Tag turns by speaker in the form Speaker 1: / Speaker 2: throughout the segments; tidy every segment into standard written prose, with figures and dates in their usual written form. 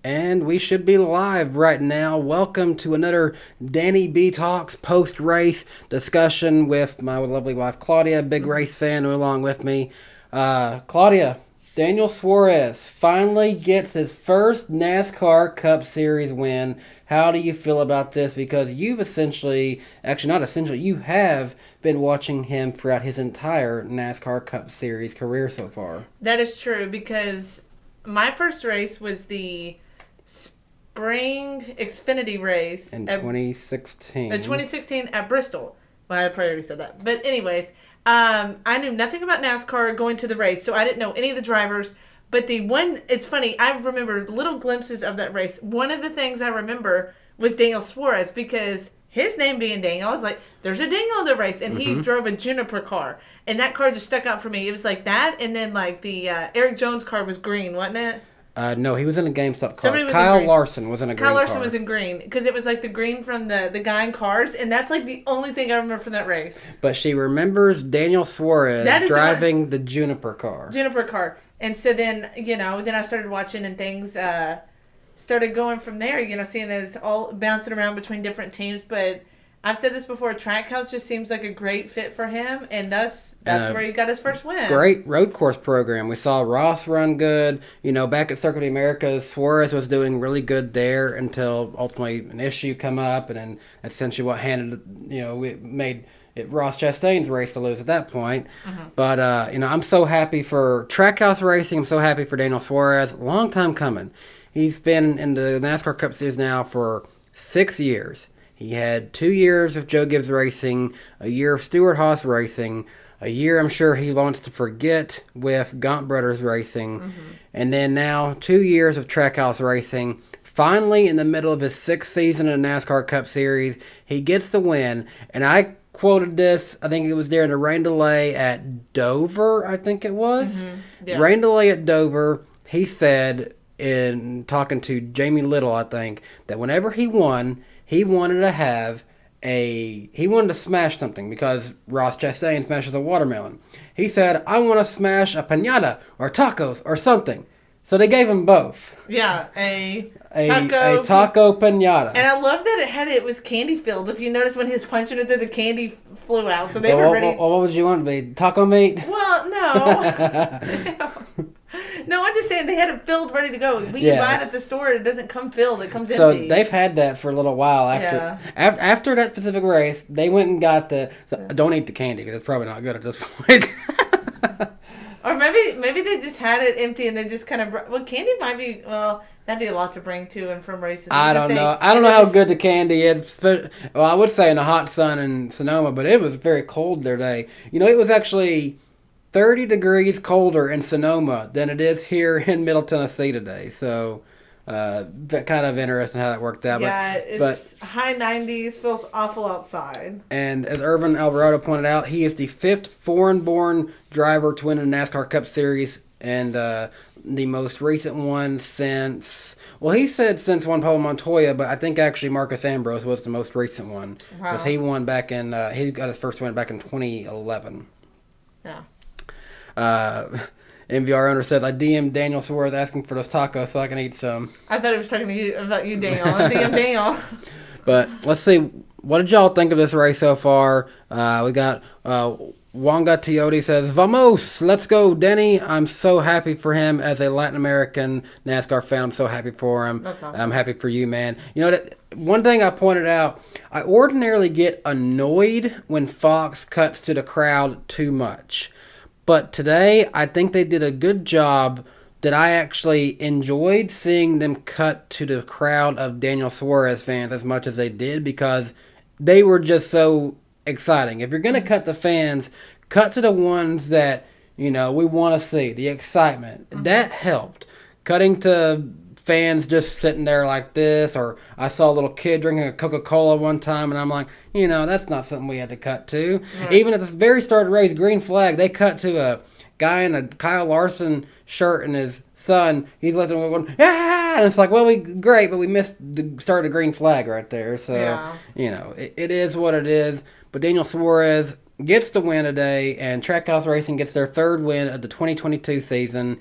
Speaker 1: And we should be live right now. Welcome to another DannyBTalks post-race discussion with my lovely wife, Claudia, big race fan, along with me. Claudia, Daniel Suarez finally gets his first NASCAR Cup Series win. How do you feel about this? Because you've you have been watching him throughout his entire NASCAR Cup Series career so far.
Speaker 2: That is true, because my first race was the Spring Xfinity race
Speaker 1: in 2016.
Speaker 2: 2016 at Bristol. Well, I probably already said that. But anyways, I knew nothing about NASCAR going to the race, so I didn't know any of the drivers. But it's funny, I remember little glimpses of that race. One of the things I remember was Daniel Suarez, because his name being Daniel, I was like, there's a Daniel in the race. And he drove a Juniper car. And that car just stuck out for me. It was like that, and then like the Eric Jones car was green, wasn't it?
Speaker 1: No, he was in a GameStop car. Kyle Larson was in a green car.
Speaker 2: Kyle Larson was in green, because it was like the green from the guy in Cars, and that's like the only thing I remember from that race.
Speaker 1: But she remembers Daniel Suarez driving the Juniper car.
Speaker 2: Juniper car. And so then, then I started watching, and things started going from there, seeing this all bouncing around between different teams. But I've said this before, Trackhouse just seems like a great fit for him, and that's where he got his first win.
Speaker 1: Great road course program. We saw Ross run good. Back at Circuit of the Americas, Suarez was doing really good there until ultimately an issue come up, and then essentially what made it Ross Chastain's race to lose at that point. But, I'm so happy for Trackhouse Racing. I'm so happy for Daniel Suarez. Long time coming. He's been in the NASCAR Cup Series now for 6 years. He had 2 years of Joe Gibbs Racing, a year of Stewart Haas Racing, a year I'm sure he wants to forget with Gaunt Brothers Racing, and then now 2 years of Trackhouse Racing. Finally, in the middle of his 6th season in the NASCAR Cup Series, he gets the win, and I quoted this, I think it was during the rain delay at Dover, I think it was. Yeah. Rain delay at Dover, he said, in talking to Jamie Little, I think, that whenever he won, he wanted to smash something, because Ross Chastain smashes a watermelon. He said, I want to smash a pinata or tacos or something. So they gave him both.
Speaker 2: Yeah, a
Speaker 1: taco pinata.
Speaker 2: And I love that it was candy filled. If you notice when he was punching it through, the candy flew out. So they were ready.
Speaker 1: What would you want to be? Taco meat?
Speaker 2: Well, no. No, I'm just saying they had it filled, ready to go. When you buy it at the store, it doesn't come filled. It comes empty.
Speaker 1: So they've had that for a little while. After that specific race, they went and got don't eat the candy, because it's probably not good at this point.
Speaker 2: Or maybe they just had it empty and they just kind of... candy might be... Well, that'd be a lot to bring to and from races.
Speaker 1: I don't know. I don't know how good the candy is. Well, I would say in the hot sun in Sonoma, but it was very cold their day. It was actually 30 degrees colder in Sonoma than it is here in Middle Tennessee today. So, kind of interesting how that worked out.
Speaker 2: Yeah, it's high 90s, feels awful outside.
Speaker 1: And as Irvin Alvarado pointed out, he is the 5th foreign-born driver to win a NASCAR Cup Series, and the most recent one since... Well, he said since Juan Pablo Montoya, but I think actually Marcus Ambrose was the most recent one. Because he won back in... he got his first win back in 2011.
Speaker 2: Yeah.
Speaker 1: MVR owner says, I DM'd Daniel Suarez asking for those tacos so I can eat some.
Speaker 2: I thought he was talking to you about you, Daniel. I DM'd Daniel.
Speaker 1: But let's see. What did y'all think of this race so far? We got Wanga Tiote says, Vamos! Let's go, Denny. I'm so happy for him as a Latin American NASCAR fan. I'm so happy for him.
Speaker 2: That's awesome.
Speaker 1: I'm happy for you, man. One thing I pointed out, I ordinarily get annoyed when Fox cuts to the crowd too much. But today, I think they did a good job that I actually enjoyed seeing them cut to the crowd of Daniel Suarez fans as much as they did, because they were just so exciting. If you're going to cut the fans, cut to the ones that, we want to see, the excitement. That helped. Cutting to fans just sitting there like this, or I saw a little kid drinking a Coca-Cola one time, and I'm like, that's not something we had to cut to. Right. Even at the very start of the race, green flag, they cut to a guy in a Kyle Larson shirt and his son. He's looking going, yeah, and it's like, well, great, but we missed the start of the green flag right there. So, it is what it is. But Daniel Suarez gets the win today, and Trackhouse Racing gets their 3rd win of the 2022 season.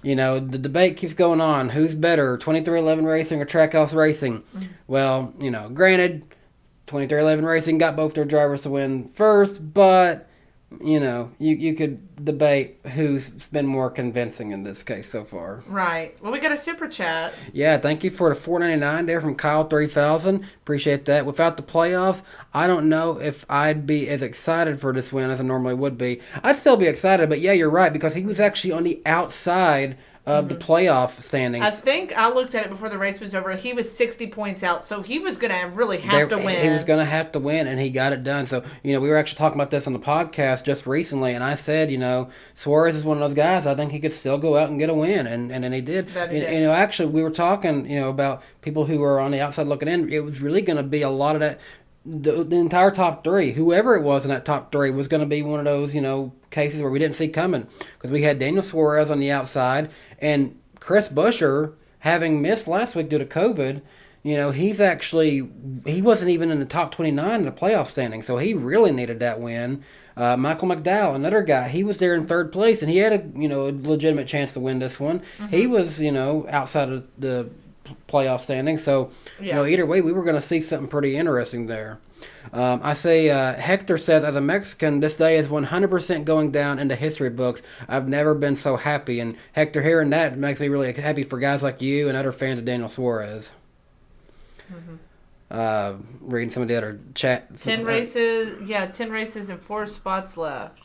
Speaker 1: You know, the debate keeps going on. Who's better, 2311 Racing or Trackhouse Racing? Mm-hmm. Well, you know, granted, 2311 Racing got both their drivers to win first, but, you know, you could debate who's been more convincing in this case so far.
Speaker 2: Right. Well, we got a super chat.
Speaker 1: Yeah, thank you for the $4.99 there from Kyle 3000. Appreciate that. Without the playoffs, I don't know if I'd be as excited for this win as I normally would be. I'd still be excited, but yeah, you're right, because he was actually on the outside of the playoff standings.
Speaker 2: I think I looked at it before the race was over. He was 60 points out, so he was going to really have to win.
Speaker 1: He was going to have to win, and he got it done. So, you know, we were actually talking about this on the podcast just recently, and I said, you know, Suarez is one of those guys. I think he could still go out and get a win, and then he did. You know, actually, we were talking, you know, about people who were on the outside looking in. It was really going to be a lot of that. The entire top three, whoever it was in that top three, was going to be one of those, you know, cases where we didn't see coming. Because we had Daniel Suarez on the outside, and Chris Buescher, having missed last week due to COVID, you know, he wasn't even in the top 29 in the playoff standing, so he really needed that win. Michael McDowell, another guy, he was there in third place, and he had a legitimate chance to win this one. Mm-hmm. He was, you know, outside of the playoff standing, so you know, either way, we were going to see something pretty interesting there. I say Hector says, as a Mexican, this day is 100% going down in the history books. I've never been so happy, and Hector, hearing that makes me really happy for guys like you and other fans of Daniel Suarez. Mm-hmm. Reading some of the other chat.
Speaker 2: 10 races and 4 spots left.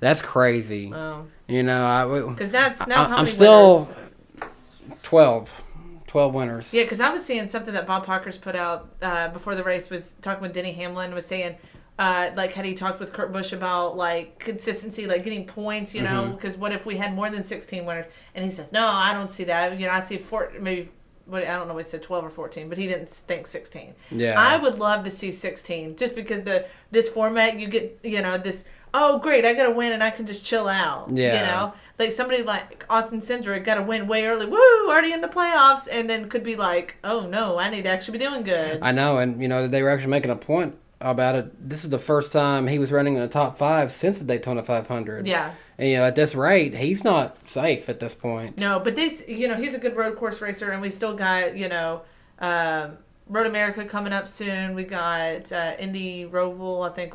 Speaker 1: That's crazy.
Speaker 2: Oh.
Speaker 1: You know,
Speaker 2: because that's now how
Speaker 1: I'm
Speaker 2: many
Speaker 1: still
Speaker 2: winners?
Speaker 1: 12 winners.
Speaker 2: Yeah, because I was seeing something that Bob Pockers put out before the race, was talking with Denny Hamlin, was saying like, had he talked with Kurt Busch about like consistency, like getting points, you know, because what if we had more than 16 winners? And he says, no, I don't see that. You know, I see maybe, I don't know, he said 12 or 14, but he didn't think 16.
Speaker 1: Yeah,
Speaker 2: I would love to see 16, just because this format, you get, you know, this, oh great, I got to win and I can just chill out.
Speaker 1: Yeah,
Speaker 2: you know. Like somebody like Austin Cindric got to win way early. Woo! Already in the playoffs, and then could be like, "Oh no, I need to actually be doing good."
Speaker 1: I know, and you know they were actually making a point about it. This is the first time he was running in the top 5 since the Daytona 500.
Speaker 2: Yeah.
Speaker 1: And you know, at this rate, he's not safe at this point.
Speaker 2: No, but you know, he's a good road course racer, and we still got, you know, Road America coming up soon. We got Indy Roval, I think.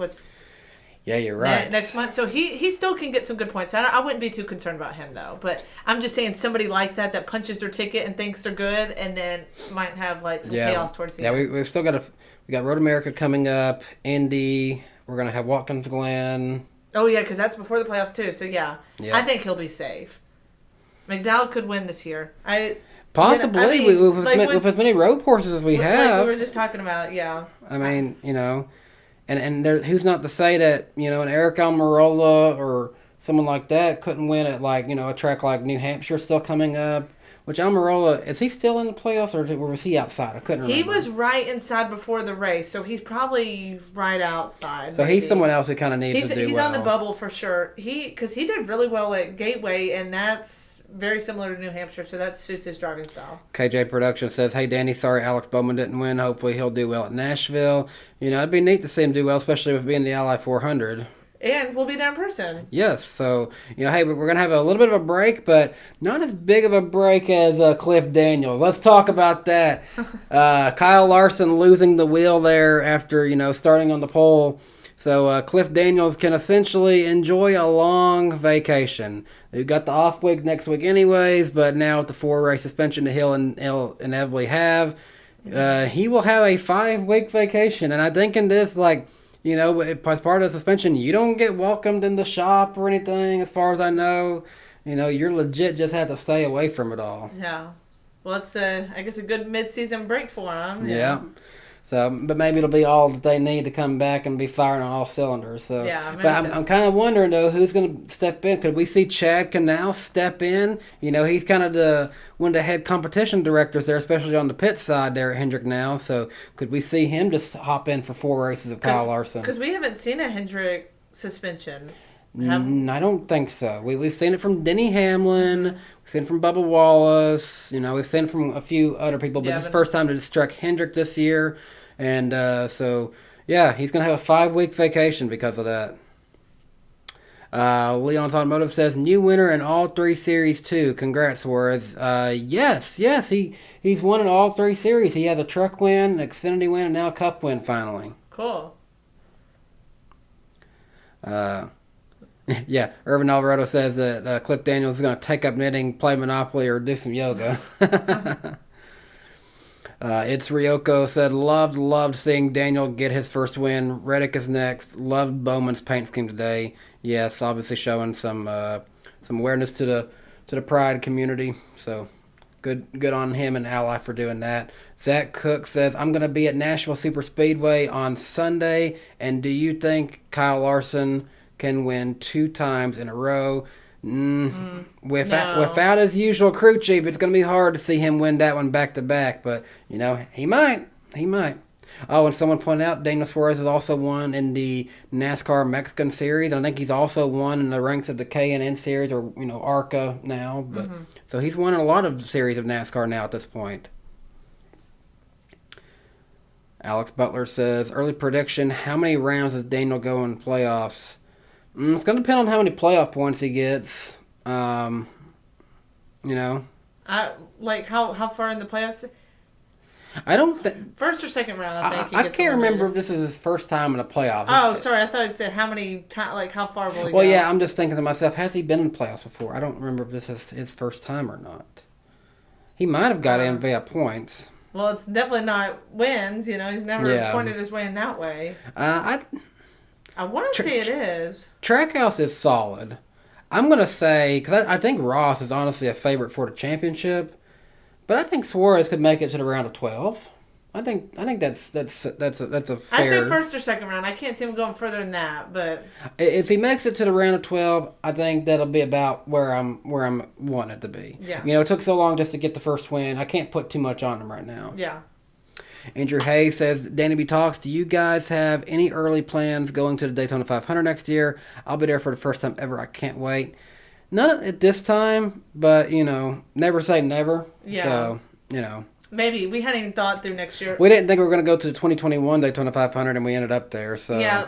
Speaker 1: Yeah, you're right.
Speaker 2: Next month. So he still can get some good points. I wouldn't be too concerned about him, though. But I'm just saying, somebody like that punches their ticket and thinks they're good, and then might have like some chaos towards the end.
Speaker 1: Yeah, we've still got we got Road America coming up, Indy. We're going to have Watkins Glen.
Speaker 2: Oh, yeah, because that's before the playoffs, too. So, yeah, I think he'll be safe. McDowell could win this year.
Speaker 1: Possibly, with as many road courses as we have.
Speaker 2: Like we were just talking about, yeah.
Speaker 1: I mean, you know... And who's not to say that, you know, an Eric Almirola or someone like that couldn't win at, like, you know, a track like New Hampshire still coming up. Which Almirola, is he still in the playoffs or was he outside? I couldn't remember.
Speaker 2: He was right inside before the race, so he's probably right outside.
Speaker 1: So maybe. He's someone else who kind of needs to do well.
Speaker 2: He's on the bubble for sure. Because he did really well at Gateway, and that's very similar to New Hampshire, so that suits his driving style.
Speaker 1: KJ Production says, hey, Danny, sorry Alex Bowman didn't win. Hopefully he'll do well at Nashville. You know, it'd be neat to see him do well, especially with being the Ally 400.
Speaker 2: And we'll be there in person.
Speaker 1: Yes. So, you know, hey, we're going to have a little bit of a break, but not as big of a break as Cliff Daniels. Let's talk about that. Kyle Larson losing the wheel there after, you know, starting on the pole. So Cliff Daniels can essentially enjoy a long vacation. We've got the off week next week anyways, but now with the 4-race suspension that he'll inevitably have, he will have a 5-week vacation. And I think in this, like, you know, as part of the suspension, you don't get welcomed in the shop or anything, as far as I know. You know, you're legit just had to stay away from it all.
Speaker 2: Yeah. Well, it's, I guess, a good mid-season break for him.
Speaker 1: Yeah. So, but maybe it'll be all that they need to come back and be firing on all cylinders. So,
Speaker 2: yeah,
Speaker 1: but I'm kind of wondering, though, who's going to step in. Could we see Chad Canal step in? You know, he's kind of one of the head competition directors there, especially on the pit side there at Hendrick now. So, could we see him just hop in for 4 races of Kyle Larson?
Speaker 2: Because we haven't seen a Hendrick suspension.
Speaker 1: I don't think so. We've seen it from Denny Hamlin. We've seen it from Bubba Wallace. You know, we've seen it from a few other people. But this is the first time that it struck Hendrick this year. And so, yeah, he's going to have a 5-week vacation because of that. Leon's Automotive says new winner in all three series too. Congrats, Suarez. Yes, he's won in all three series. He has a truck win, an Xfinity win, and now a Cup win finally.
Speaker 2: Cool.
Speaker 1: Yeah, Irvin Alvarado says that Cliff Daniels is going to take up knitting, play Monopoly, or do some yoga. It's Ryoko said, loved seeing Daniel get his first win. Reddick is next. Loved Bowman's paint scheme today. Yes, obviously showing some awareness to the Pride community. So good on him and Ally for doing that. Zach Cook says, I'm going to be at Nashville Super Speedway on Sunday. And do you think Kyle Larson can win 2 times in a row? Without his usual crew chief, it's going to be hard to see him win that one back to back. But he might. Oh, and someone pointed out Daniel Suarez has also won in the NASCAR Mexican Series. And I think he's also won in the ranks of the K&N Series or ARCA now. But so he's won in a lot of series of NASCAR now at this point. Alex Butler says, early prediction: how many rounds does Daniel go in playoffs? It's going to depend on how many playoff points he gets.
Speaker 2: How far in the playoffs?
Speaker 1: I don't think
Speaker 2: first or second round.
Speaker 1: I can't remember if this is his first time in the playoffs.
Speaker 2: Sorry, I thought it said how many times. How far will he go?
Speaker 1: Well, yeah, I'm just thinking to myself, has he been in the playoffs before? I don't remember if this is his first time or not. He might have got in via points.
Speaker 2: Well, it's definitely not wins. He's never pointed his way in that way. I want to say it is. Trackhouse
Speaker 1: is solid. I'm going to say, because I think Ross is honestly a favorite for the championship, but I think Suarez could make it to the round of 12. I think that's a fair.
Speaker 2: I say first or second round. I can't see him going further than that, but
Speaker 1: if he makes it to the round of 12, I think that'll be about where I'm wanting it to be.
Speaker 2: Yeah.
Speaker 1: It took so long just to get the first win. I can't put too much on him right now.
Speaker 2: Yeah.
Speaker 1: Andrew Hayes says, DannyBTalks, do you guys have any early plans going to the Daytona 500 next year? I'll be there for the first time ever. I can't wait. Not at this time, but, never say never.
Speaker 2: Yeah.
Speaker 1: So,
Speaker 2: maybe. We hadn't even thought through next year.
Speaker 1: We didn't think we were going to go to the 2021 Daytona 500, and we ended up there. So
Speaker 2: yeah,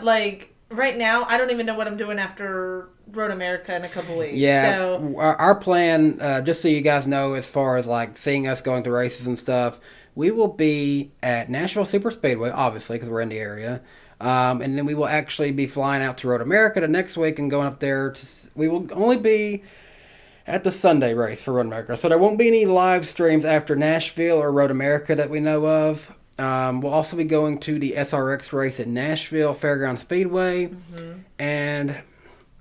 Speaker 2: right now, I don't even know what I'm doing after Road America in a couple weeks.
Speaker 1: Yeah,
Speaker 2: so
Speaker 1: our plan, just so you guys know, as far as, seeing us going to races and stuff, we will be at Nashville Super Speedway, obviously, because we're in the area. And then we will actually be flying out to Road America the next week and going up there. We will only be at the Sunday race for Road America. So there won't be any live streams after Nashville or Road America that we know of. We'll also be going to the SRX race at Nashville Fairground Speedway. Mm-hmm. And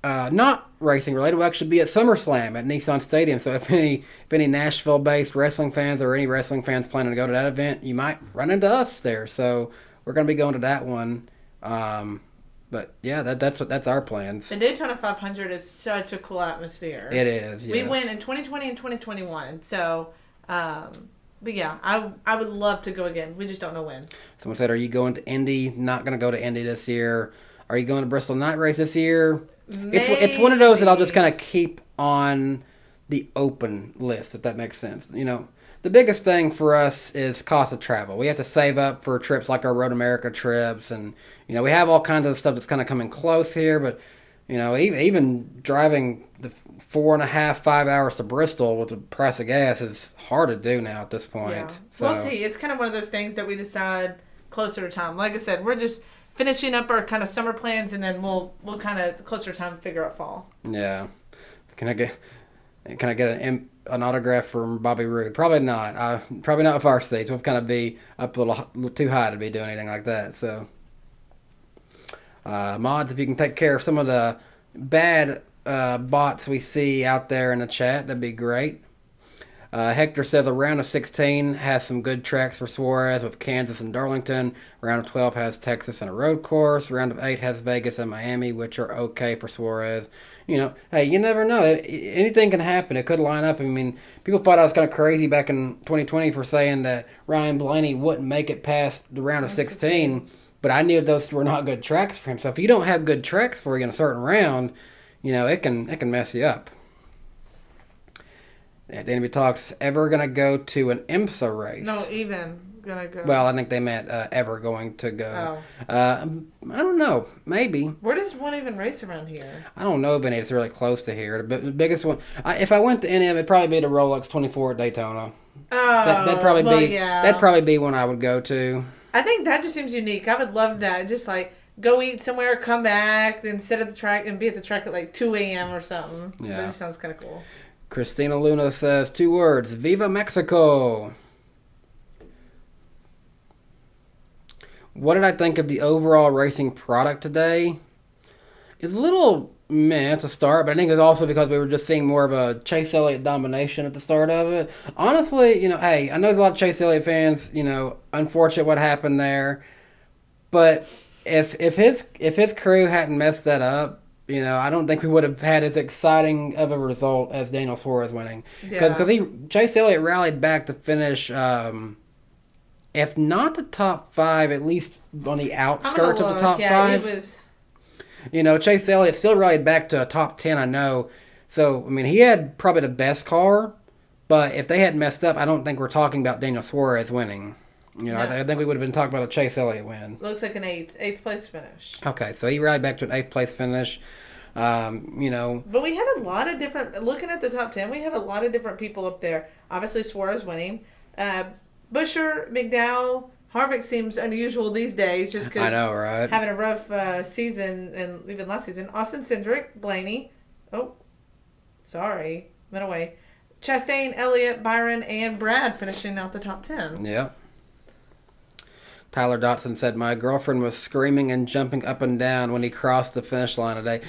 Speaker 1: not racing related, we'll actually be at SummerSlam at Nissan Stadium. So if any Nashville-based wrestling fans or any wrestling fans planning to go to that event, you might run into us there. So we're going to be going to that one. But yeah, that's our plans.
Speaker 2: The Daytona 500 is such a cool atmosphere.
Speaker 1: It is. Yes.
Speaker 2: We went in 2020 and 2021. So, but yeah, I would love to go again. We just don't know when.
Speaker 1: Someone said, "Are you going to Indy?" Not going to go to Indy this year. Are you going to Bristol Night Race this year?
Speaker 2: Maybe.
Speaker 1: It's one of those that I'll just kind of keep on the open list, if that makes sense. The biggest thing for us is cost of travel. We have to save up for trips like our Road America trips, and we have all kinds of stuff that's kind of coming close here. But even driving the 4.5, 5 hours to Bristol with the price of gas is hard to do now at this point.
Speaker 2: Yeah.
Speaker 1: So,
Speaker 2: we'll see. It's kind of one of those things that we decide closer to time. Like I said, we're just finishing up our kind of summer plans, and then we'll kind of closer to time figure out fall.
Speaker 1: Yeah. Can I get an autograph from Bobby Roode? Probably not. Probably not with our seats. We'll kind of be up a little too high to be doing anything like that. So, mods, if you can take care of some of the bad bots we see out there in the chat, that'd be great. Hector says a round of 16 has some good tracks for Suarez with Kansas and Darlington. Round of 12 has Texas and a road course. Round of 8 has Vegas and Miami, which are okay for Suarez. Hey, you never know. Anything can happen. It could line up. I mean, people thought I was kind of crazy back in 2020 for saying that Ryan Blaney wouldn't make it past the round of 16, but I knew those were not good tracks for him. So if you don't have good tracks for you in a certain round, it can mess you up. Yeah, DannyBTalks ever going to go to an IMSA race?
Speaker 2: No, even. gonna go?
Speaker 1: Well, I think they meant ever going to go.
Speaker 2: Oh.
Speaker 1: I don't know. Maybe.
Speaker 2: Where does one even race around here?
Speaker 1: I don't know if any is really close to here. The biggest one, if I went to NM, it'd probably be the Rolex 24 at Daytona.
Speaker 2: Oh,
Speaker 1: That'd probably
Speaker 2: well,
Speaker 1: be
Speaker 2: yeah.
Speaker 1: that'd probably be one I would go to.
Speaker 2: I think that just seems unique. I would love that. Just like go eat somewhere, come back, then sit at the track and be at the track at like 2 a.m. or something.
Speaker 1: Yeah.
Speaker 2: That just sounds kind of cool.
Speaker 1: Christina Luna says 2 words: Viva Mexico. What did I think of the overall racing product today? It's a little meh to start, but I think it's also because we were just seeing more of a Chase Elliott domination at the start of it. Honestly, hey, I know there's a lot of Chase Elliott fans, unfortunate what happened there. But if his crew hadn't messed that up, I don't think we would have had as exciting of a result as Daniel Suarez winning. Because Chase Elliott rallied back to finish, if not the top 5, at least on the outskirts of the top 5.
Speaker 2: He was...
Speaker 1: Chase Elliott still rallied back to a top 10, I know. So, he had probably the best car. But if they had messed up, I don't think we're talking about Daniel Suarez winning.
Speaker 2: No.
Speaker 1: I think we would have been talking about a Chase Elliott win.
Speaker 2: Looks like an eighth place finish.
Speaker 1: Okay, so he rallied back to an 8th place finish.
Speaker 2: But we had a lot of different... Looking at the top 10, we had a lot of different people up there. Obviously, Suarez winning. Buescher, McDowell, Harvick seems unusual these days just because
Speaker 1: I know, right?
Speaker 2: Having a rough season and even last season. Austin Cindric, Blaney. Oh, sorry. Went away. Chastain, Elliott, Byron, and Brad finishing out the top 10.
Speaker 1: Yeah. Tyler Dotson said, my girlfriend was screaming and jumping up and down when he crossed the finish line today.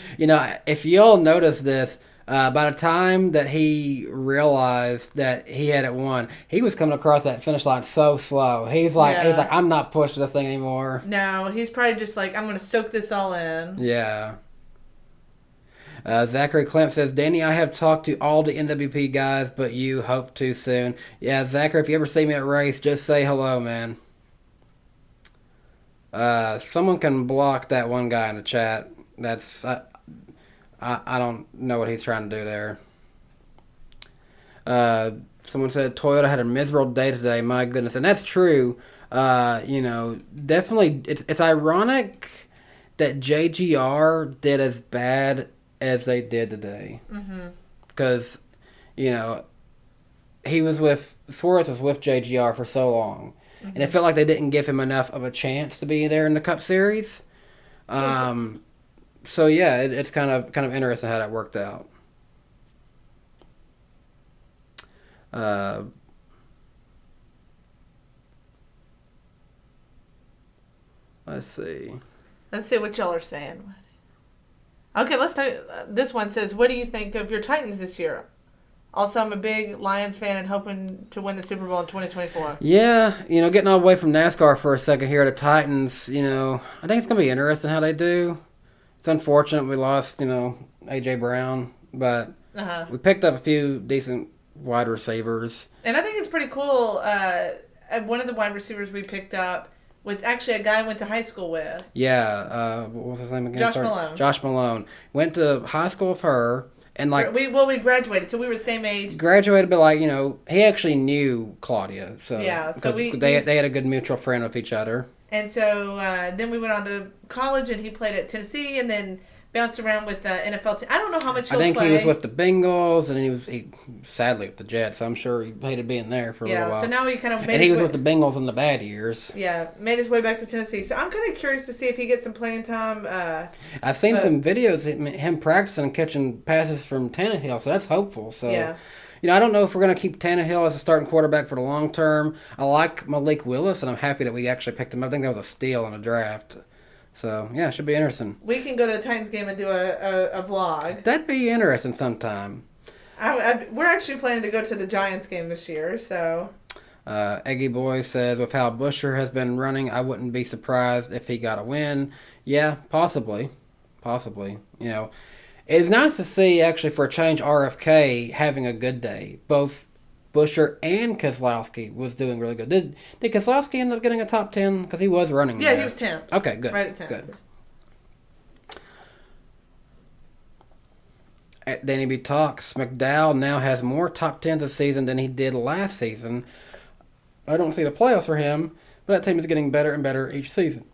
Speaker 1: If you all noticed this, by the time that he realized that he had it won, he was coming across that finish line so slow. He's like, I'm not pushing this thing anymore.
Speaker 2: No, he's probably just like, I'm going to soak this all in.
Speaker 1: Yeah. Zachary Klemp says, Danny, I have talked to all the NWP guys, but you hope to soon. Yeah, Zachary, if you ever see me at race, just say hello, man. Someone can block that one guy in the chat. That's... I don't know what he's trying to do there. Someone said Toyota had a miserable day today. My goodness, and that's true. Definitely, it's ironic that JGR did as bad as they did today. Because, Suarez was with JGR for so long, and it felt like they didn't give him enough of a chance to be there in the Cup Series. So yeah, it's kind of interesting how that worked out. Let's see
Speaker 2: what y'all are saying. Okay, let's talk. This one says, what do you think of your Titans this year? Also, I'm a big Lions fan and hoping to win the Super Bowl in 2024.
Speaker 1: Yeah, getting all away from NASCAR for a second here, the Titans, I think it's going to be interesting how they do. It's unfortunate we lost, A.J. Brown, but we picked up a few decent wide receivers.
Speaker 2: And I think it's pretty cool. One of the wide receivers we picked up was actually a guy I went to high school with.
Speaker 1: Yeah, what was his name again?
Speaker 2: Malone.
Speaker 1: Josh Malone. Went to high school with her, and
Speaker 2: we graduated, so we were the same age.
Speaker 1: Graduated, but he actually knew Claudia, so
Speaker 2: yeah, so
Speaker 1: they had a good mutual friend with each other.
Speaker 2: And so then we went on to college, and he played at Tennessee, and then bounced around with the NFL team. I don't know how much he'll play.
Speaker 1: I think he was with the Bengals, and he sadly with the Jets. I'm sure he hated being there for a little while.
Speaker 2: Yeah, so now he kind of
Speaker 1: made his way with the Bengals in the bad years.
Speaker 2: Yeah, made his way back to Tennessee. So I'm kind of curious to see if he gets some playing time.
Speaker 1: I've seen some videos of him practicing and catching passes from Tannehill, so that's hopeful. So.
Speaker 2: Yeah.
Speaker 1: I don't know if we're going to keep Tannehill as a starting quarterback for the long term. I like Malik Willis, and I'm happy that we actually picked him up. I think that was a steal in a draft. So, yeah, it should be interesting.
Speaker 2: We can go to a Titans game and do a vlog.
Speaker 1: That'd be interesting sometime.
Speaker 2: We're actually planning to go to the Giants game this year, so...
Speaker 1: Eggy Boy says, with how Buescher has been running, I wouldn't be surprised if he got a win. Yeah, possibly. It's nice to see, actually, for a change, RFK having a good day. Both Buescher and Keselowski was doing really good. Did Keselowski end up getting a top 10? Because he was running.
Speaker 2: Yeah, he was 10th.
Speaker 1: Okay, good.
Speaker 2: Right at 10th.
Speaker 1: Good. At DannyBTalks, McDowell now has more top 10s this season than he did last season. I don't see the playoffs for him, but that team is getting better and better each season.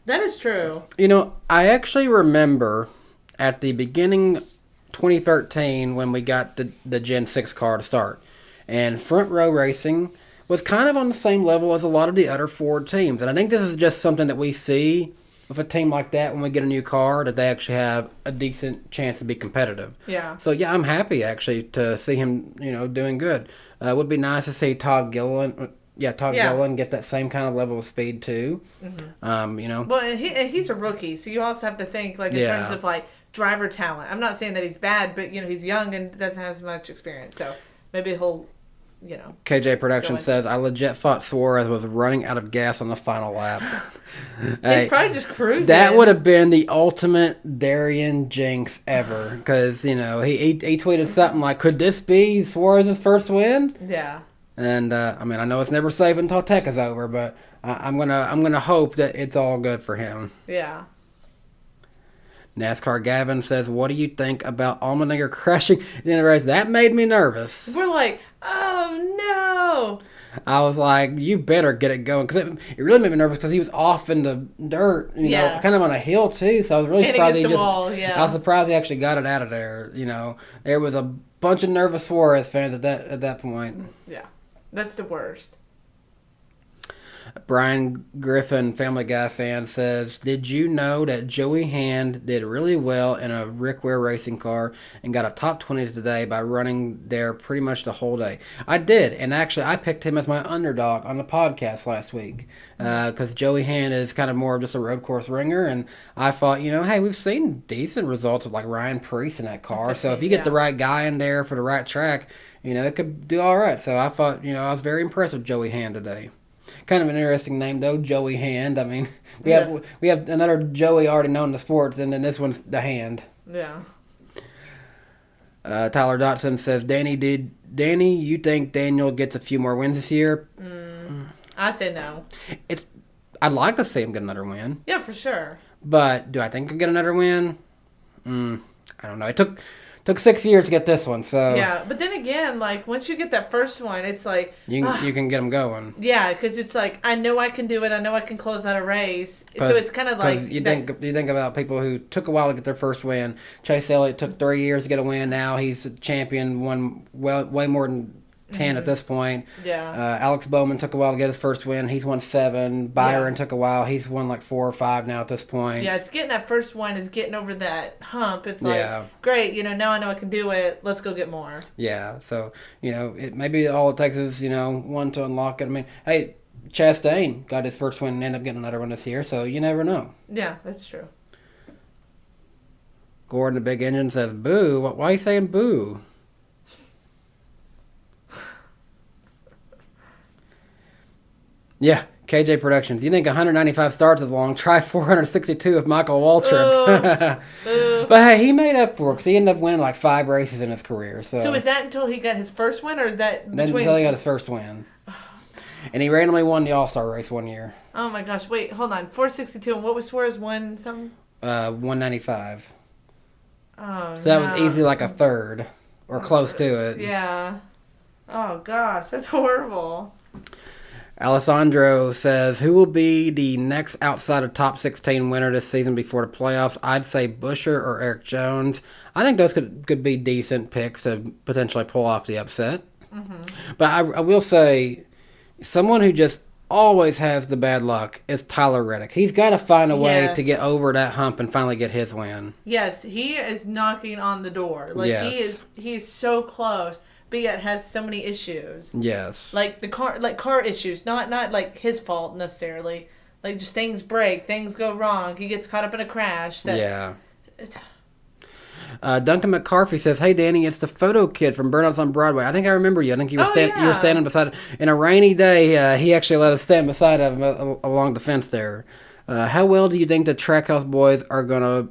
Speaker 2: That is true.
Speaker 1: You know, I actually remember at the beginning 2013 when we got the Gen 6 car to start. And Front Row Racing was kind of on the same level as a lot of the other Ford teams. And I think this is just something that we see with a team like that when we get a new car, that they actually have a decent chance to be competitive.
Speaker 2: Yeah.
Speaker 1: So, yeah, I'm happy, actually, to see him, doing good. It would be nice to see Todd Gilliland get that same kind of level of speed, too.
Speaker 2: Mm-hmm. Well, he's a rookie, so you also have to think, like, in terms of, like, driver talent. I'm not saying that he's bad, but, he's young and doesn't have as much experience. So maybe he'll,
Speaker 1: KJ Production says, I legit thought Suarez was running out of gas on the final lap.
Speaker 2: He's probably just cruising.
Speaker 1: That would have been the ultimate Darian jinx ever. Because, he tweeted something like, could this be Suarez's first win?
Speaker 2: Yeah.
Speaker 1: And, I know it's never safe until Tech is over, but I'm gonna hope that it's all good for him.
Speaker 2: Yeah.
Speaker 1: NASCAR Gavin says, what do you think about Allmendinger crashing in the race? That made me nervous.
Speaker 2: We're like, oh no.
Speaker 1: I was like, you better get it going. Because it really made me nervous because he was off in the dirt, kind of on a hill too. So I was really surprised I was surprised he actually got it out of there. There was a bunch of nervous Suarez fans at that point.
Speaker 2: Yeah, that's the worst.
Speaker 1: Brian Griffin, Family Guy fan, says, did you know that Joey Hand did really well in a Rick Ware racing car and got a top 20 today by running there pretty much the whole day? I did, and actually I picked him as my underdog on the podcast last week because Joey Hand is kind of more of just a road course ringer, and I thought, hey, we've seen decent results of like Ryan Preece in that car, so if you get the right guy in there for the right track, it could do all right. So I thought, I was very impressed with Joey Hand today. Kind of an interesting name, though, Joey Hand. We have another Joey already known in the sports, and then this one's the Hand.
Speaker 2: Yeah.
Speaker 1: Tyler Dotson says, Danny, you think Daniel gets a few more wins this year?
Speaker 2: I say no.
Speaker 1: I'd like to see him get another win.
Speaker 2: Yeah, for sure.
Speaker 1: But do I think he'll get another win? I don't know. It took 6 years to get this one, so...
Speaker 2: Yeah, but then again, like, once you get that first one, it's like...
Speaker 1: You can get them going.
Speaker 2: Yeah, because it's like, I know I can do it, I know I can close out a race. So it's kind of like...
Speaker 1: You think about people who took a while to get their first win. Chase Elliott took 3 years to get a win. Now he's a champion, won way more than 10 at this point.
Speaker 2: Yeah.
Speaker 1: Alex Bowman took a while to get his first win. He's won 7. Byron took a while. He's won like 4 or 5 now at this point.
Speaker 2: Yeah, it's getting that first one is getting over that hump. It's like, great, now I know I can do it. Let's go get more.
Speaker 1: Yeah, so, maybe all it takes is, one to unlock it. Hey, Chastain got his first win and ended up getting another one this year, so you never know.
Speaker 2: Yeah, that's true.
Speaker 1: Gordon the Big Engine says, boo. Why are you saying boo? Yeah, KJ Productions. You think 195 starts is long? Try 462 with Michael Waltrip. But hey, he made up for it because he ended up winning like 5 races in his career. So
Speaker 2: is that until he got his first win, or is that
Speaker 1: between... Until he got his first win. And he randomly won the All-Star race one year.
Speaker 2: Oh my gosh! Wait, hold on. 462, and what was Suarez won something?
Speaker 1: 195.
Speaker 2: Oh.
Speaker 1: So that was easily like a third or close to it.
Speaker 2: Yeah. Oh gosh, that's horrible.
Speaker 1: Alessandro says, who will be the next outside of top 16 winner this season before the playoffs? I'd say Buescher or Eric Jones. I think those could be decent picks to potentially pull off the upset. Mm-hmm. But I will say, someone who just always has the bad luck is Tyler Reddick. He's got to find a way to get over that hump and finally get his win. Yes,
Speaker 2: he is knocking on the door. Like, he is so close. But yet has so many issues.
Speaker 1: Yes.
Speaker 2: Like car issues, not like his fault necessarily. Like just things break, things go wrong. He gets caught up in a crash.
Speaker 1: Duncan McCarthy says, "Hey Danny, it's the photo kid from Burnouts on Broadway. I think I remember you. I think you were you were standing beside in a rainy day. He actually let us stand beside him along the fence there. How well do you think the Trackhouse boys are gonna?"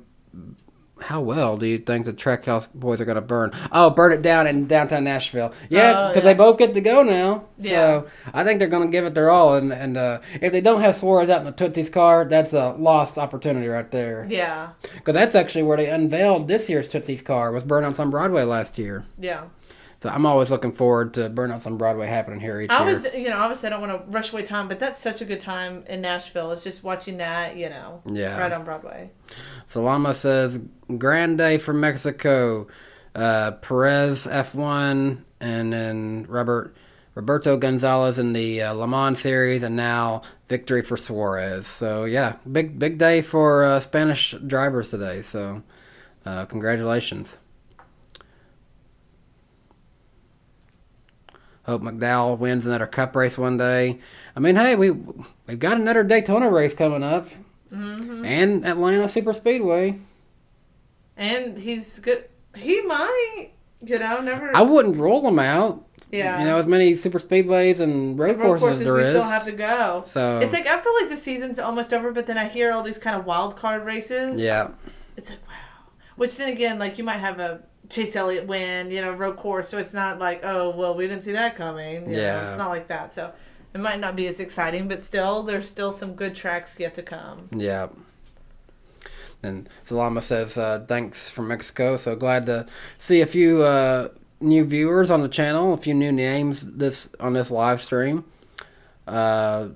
Speaker 1: How well do you think the Trackhouse boys are going to burn? Oh, burn it down in downtown Nashville. Yeah, because they both get to go now. So I think they're going to give it their all. And if they don't have Suarez out in the Tootsie's car, that's a lost opportunity right there.
Speaker 2: Yeah.
Speaker 1: Because that's actually where they unveiled this year's Tootsie's car, was Burnouts on Broadway last year.
Speaker 2: Yeah.
Speaker 1: So I'm always looking forward to Burnouts on Broadway happening here each
Speaker 2: I
Speaker 1: year.
Speaker 2: always, obviously I don't want to rush away time, but that's such a good time in Nashville. It's just watching that,
Speaker 1: Yeah.
Speaker 2: right on Broadway.
Speaker 1: Salama says, Grand Day for Mexico. Perez F1, and then Roberto Gonzalez in the Le Mans series, and now victory for Suarez. So yeah, big day for Spanish drivers today. So congratulations. Hope McDowell wins another Cup race one day. I mean, hey, we've got another Daytona race coming up, and Atlanta Super Speedway.
Speaker 2: And he's good. He might, never.
Speaker 1: I wouldn't rule them out.
Speaker 2: Yeah.
Speaker 1: As many super speedways and road courses as there
Speaker 2: we
Speaker 1: is.
Speaker 2: still have to go.
Speaker 1: So
Speaker 2: it's like I feel like the season's almost over, but then I hear all these kind of wild card races.
Speaker 1: Yeah.
Speaker 2: It's like, wow. Which then again, like you might have a Chase Elliott win, road course, so it's not like, oh, well, we didn't see that coming.
Speaker 1: Yeah.
Speaker 2: It's not like that. So it might not be as exciting, but still, there's still some good tracks yet to come.
Speaker 1: Yeah. And Salama says, thanks from Mexico. So glad to see a few new viewers on the channel, a few new names on this live stream. The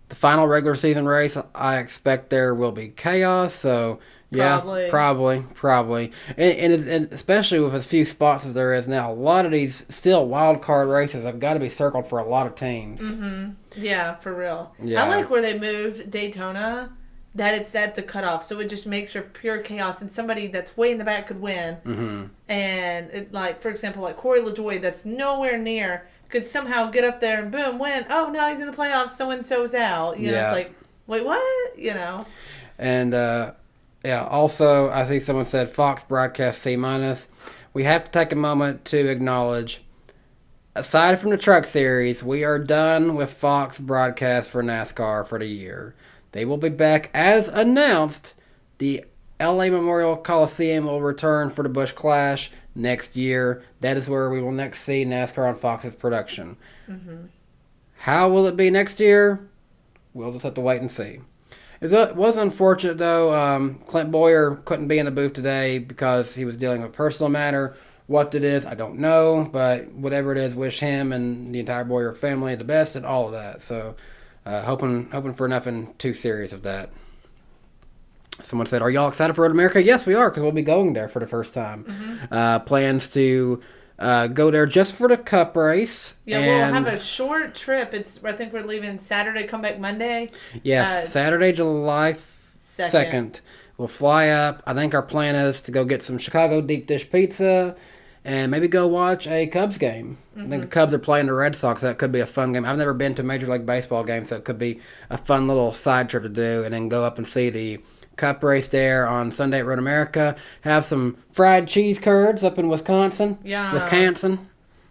Speaker 1: final regular season race, I expect there will be chaos. So yeah, probably, and especially with as few spots as there is now, a lot of these still wild card races have got to be circled for a lot of teams.
Speaker 2: Mm-hmm. Yeah, for real.
Speaker 1: Yeah.
Speaker 2: I like where they moved Daytona. That it's at the cutoff, so it just makes for pure chaos, and somebody that's way in the back could win.
Speaker 1: Mm-hmm.
Speaker 2: And for example, like Corey LaJoie, that's nowhere near, could somehow get up there and boom, win. Oh, now he's in the playoffs. So and so's out. It's like, wait, what?
Speaker 1: And also I see someone said Fox broadcast C-. We have to take a moment to acknowledge, aside from the Truck Series, we are done with Fox broadcast for NASCAR for the year. They will be back as announced. The LA Memorial Coliseum will return for the Busch Clash next year. That is where we will next see NASCAR on Fox's production. Mm-hmm. How will it be next year? We'll just have to wait and see. It was unfortunate, though. Clint Boyer couldn't be in the booth today because he was dealing with a personal matter. What it is, I don't know. But whatever it is, wish him and the entire Boyer family the best and all of that. So hoping for nothing too serious of that. Someone said, are y'all excited for Road America? Yes, we are, because we'll be going there for the first time. Mm-hmm. Plans to go there just for the Cup race.
Speaker 2: Yeah, we'll have a short trip. I think we're leaving Saturday, come back Monday.
Speaker 1: Yes, Saturday, July 2nd. We'll fly up. I think our plan is to go get some Chicago deep dish pizza and maybe go watch a Cubs game. Mm-hmm. I think the Cubs are playing the Red Sox. That could be a fun game. I've never been to a Major League Baseball game, so it could be a fun little side trip to do, and then go up and see the Cup race there on Sunday at Road America. Have some fried cheese curds up in Wisconsin.
Speaker 2: Yeah.
Speaker 1: Wisconsin.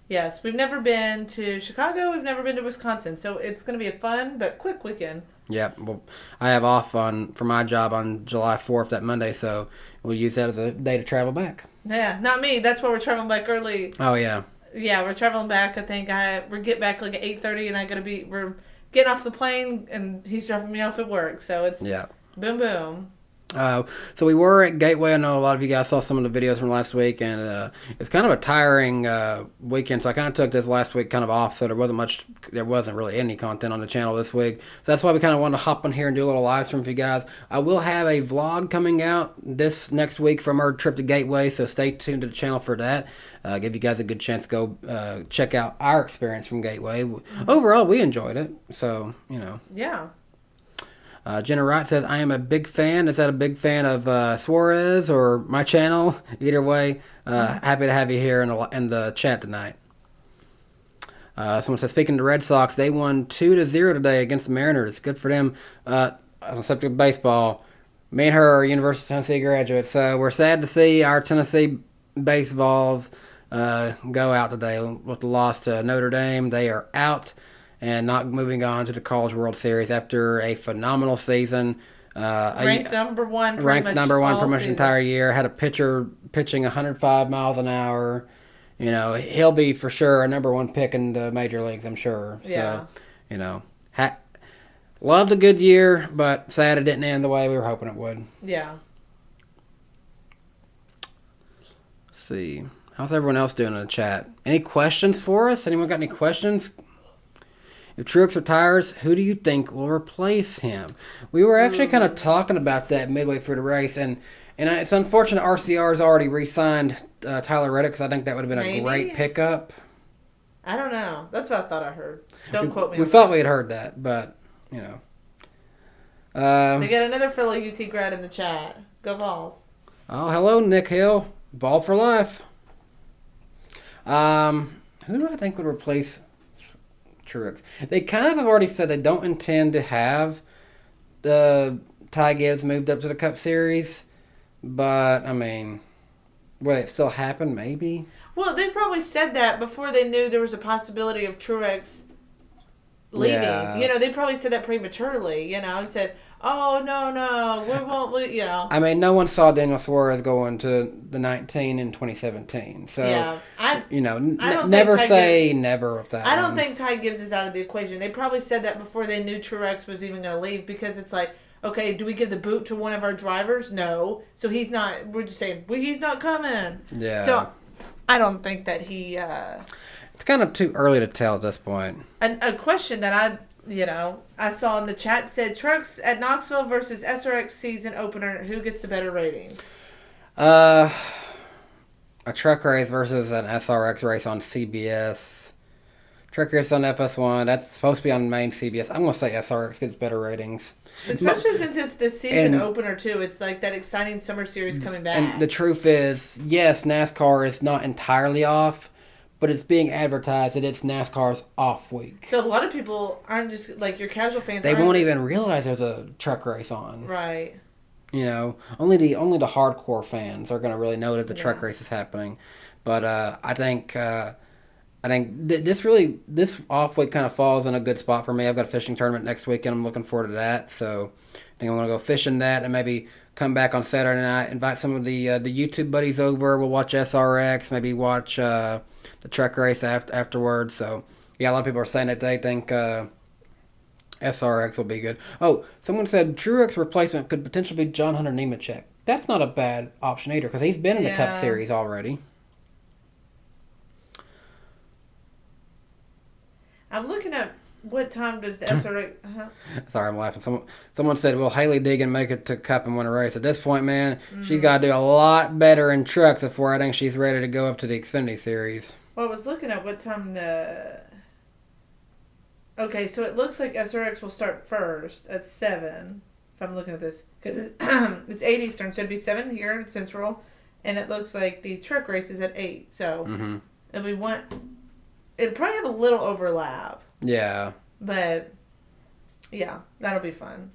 Speaker 2: Yes, we've never been to Chicago. We've never been to Wisconsin, so it's going to be a fun but quick weekend.
Speaker 1: Yeah, well, I have off for my job on July 4th, that Monday, so we'll use that as a day to travel back.
Speaker 2: Yeah, not me. That's why we're traveling back early.
Speaker 1: Oh, yeah.
Speaker 2: Yeah, we're traveling back. I think we're getting back like at 8:30, and we're getting off the plane, and he's dropping me off at work. So it's boom, boom.
Speaker 1: So we were at Gateway. I know a lot of you guys saw some of the videos from last week, and it's kind of a tiring weekend. So I kind of took this last week kind of off, so there wasn't really any content on the channel this week. So that's why we kind of wanted to hop on here and do a little live stream for you guys. I will have a vlog coming out this next week from our trip to Gateway, so stay tuned to the channel for that. Give you guys a good chance to go check out our experience from Gateway. Overall, we enjoyed it, so
Speaker 2: Yeah.
Speaker 1: Jenna Wright says, I am a big fan. Is that a big fan of Suarez or my channel? Either way, happy to have you here in the chat tonight. Someone says, speaking to Red Sox, they won 2-0 today against the Mariners. Good for them. On the subject of baseball, me and her are University of Tennessee graduates, so we're sad to see our Tennessee baseballs go out today with the loss to Notre Dame. They are out and not moving on to the College World Series after a phenomenal season.
Speaker 2: Ranked number one pretty
Speaker 1: much the entire year. Had a pitcher pitching 105 miles an hour. He'll be for sure a number one pick in the major leagues, I'm sure.
Speaker 2: Yeah.
Speaker 1: So, loved a good year, but sad it didn't end the way we were hoping it would.
Speaker 2: Yeah.
Speaker 1: Let's see. How's everyone else doing in the chat? Any questions for us? Anyone got any questions? If Truex retires, who do you think will replace him? We were actually kind of talking about that midway through the race, and it's unfortunate RCR's already re-signed Tyler Reddick, because I think that would have been a great pickup.
Speaker 2: I don't know. That's what I thought I heard. Don't quote me.
Speaker 1: We thought we had heard that, but, you know.
Speaker 2: They got another fellow UT grad in the chat. Go Vols.
Speaker 1: Oh, hello, Nick Hill. Vol for life. Who do I think would replace Truex? They kind of have already said they don't intend to have Ty Gibbs moved up to the Cup Series, but I mean, will it still happen? Maybe.
Speaker 2: Well, they probably said that before they knew there was a possibility of Truex leaving.
Speaker 1: Yeah.
Speaker 2: You know, they probably said that prematurely. You know, and said, "Oh no, we won't." You know.
Speaker 1: I mean, no one saw Daniel Suarez going to the 19 in 2017. So
Speaker 2: yeah,
Speaker 1: never say never of that.
Speaker 2: I don't think Ty Gibbs is out of the equation. They probably said that before they knew Truex was even going to leave, because it's like, okay, do we give the boot to one of our drivers? No. So he's not. We're just saying he's not coming.
Speaker 1: Yeah.
Speaker 2: So I don't think that he.
Speaker 1: It's kind of too early to tell at this point.
Speaker 2: A question that I saw in the chat said, Trucks at Knoxville versus SRX season opener, who gets the better ratings?
Speaker 1: A truck race versus an SRX race on CBS. Truck race on FS1. That's supposed to be on main CBS. I'm going to say SRX gets better ratings.
Speaker 2: Especially since it's the season opener, too. It's like that exciting summer series coming back.
Speaker 1: And the truth is, yes, NASCAR is not entirely off, but it's being advertised that it's NASCAR's off week.
Speaker 2: So a lot of people aren't just, like, your casual fans.
Speaker 1: They won't even realize there's a truck race on.
Speaker 2: Right.
Speaker 1: You know, only the hardcore fans are going to really know that the truck race is happening. But I think this off week kind of falls in a good spot for me. I've got a fishing tournament next weekend. I'm looking forward to that. So I think I'm going to go fishing that and maybe come back on Saturday night, invite some of the YouTube buddies over. We'll watch SRX, maybe watch the truck race afterwards. So, yeah, a lot of people are saying that they think SRX will be good. Oh, someone said Truex replacement could potentially be John Hunter Nemechek. That's not a bad option either, because he's been in the Cup Series already.
Speaker 2: I'm looking at what time does the SRX...
Speaker 1: Sorry, I'm laughing. Someone said, will Haley Deegan make it to Cup and win a race? At this point, man, she's got to do a lot better in trucks before I think she's ready to go up to the Xfinity Series.
Speaker 2: Well, I was looking at what time the... Okay, so it looks like SRX will start first at 7, if I'm looking at this. Because it's 8 Eastern, so it'd be 7 here at Central. And it looks like the truck race is at 8. So it'll be one... It'll probably have a little overlap.
Speaker 1: Yeah.
Speaker 2: But, yeah, that'll be fun.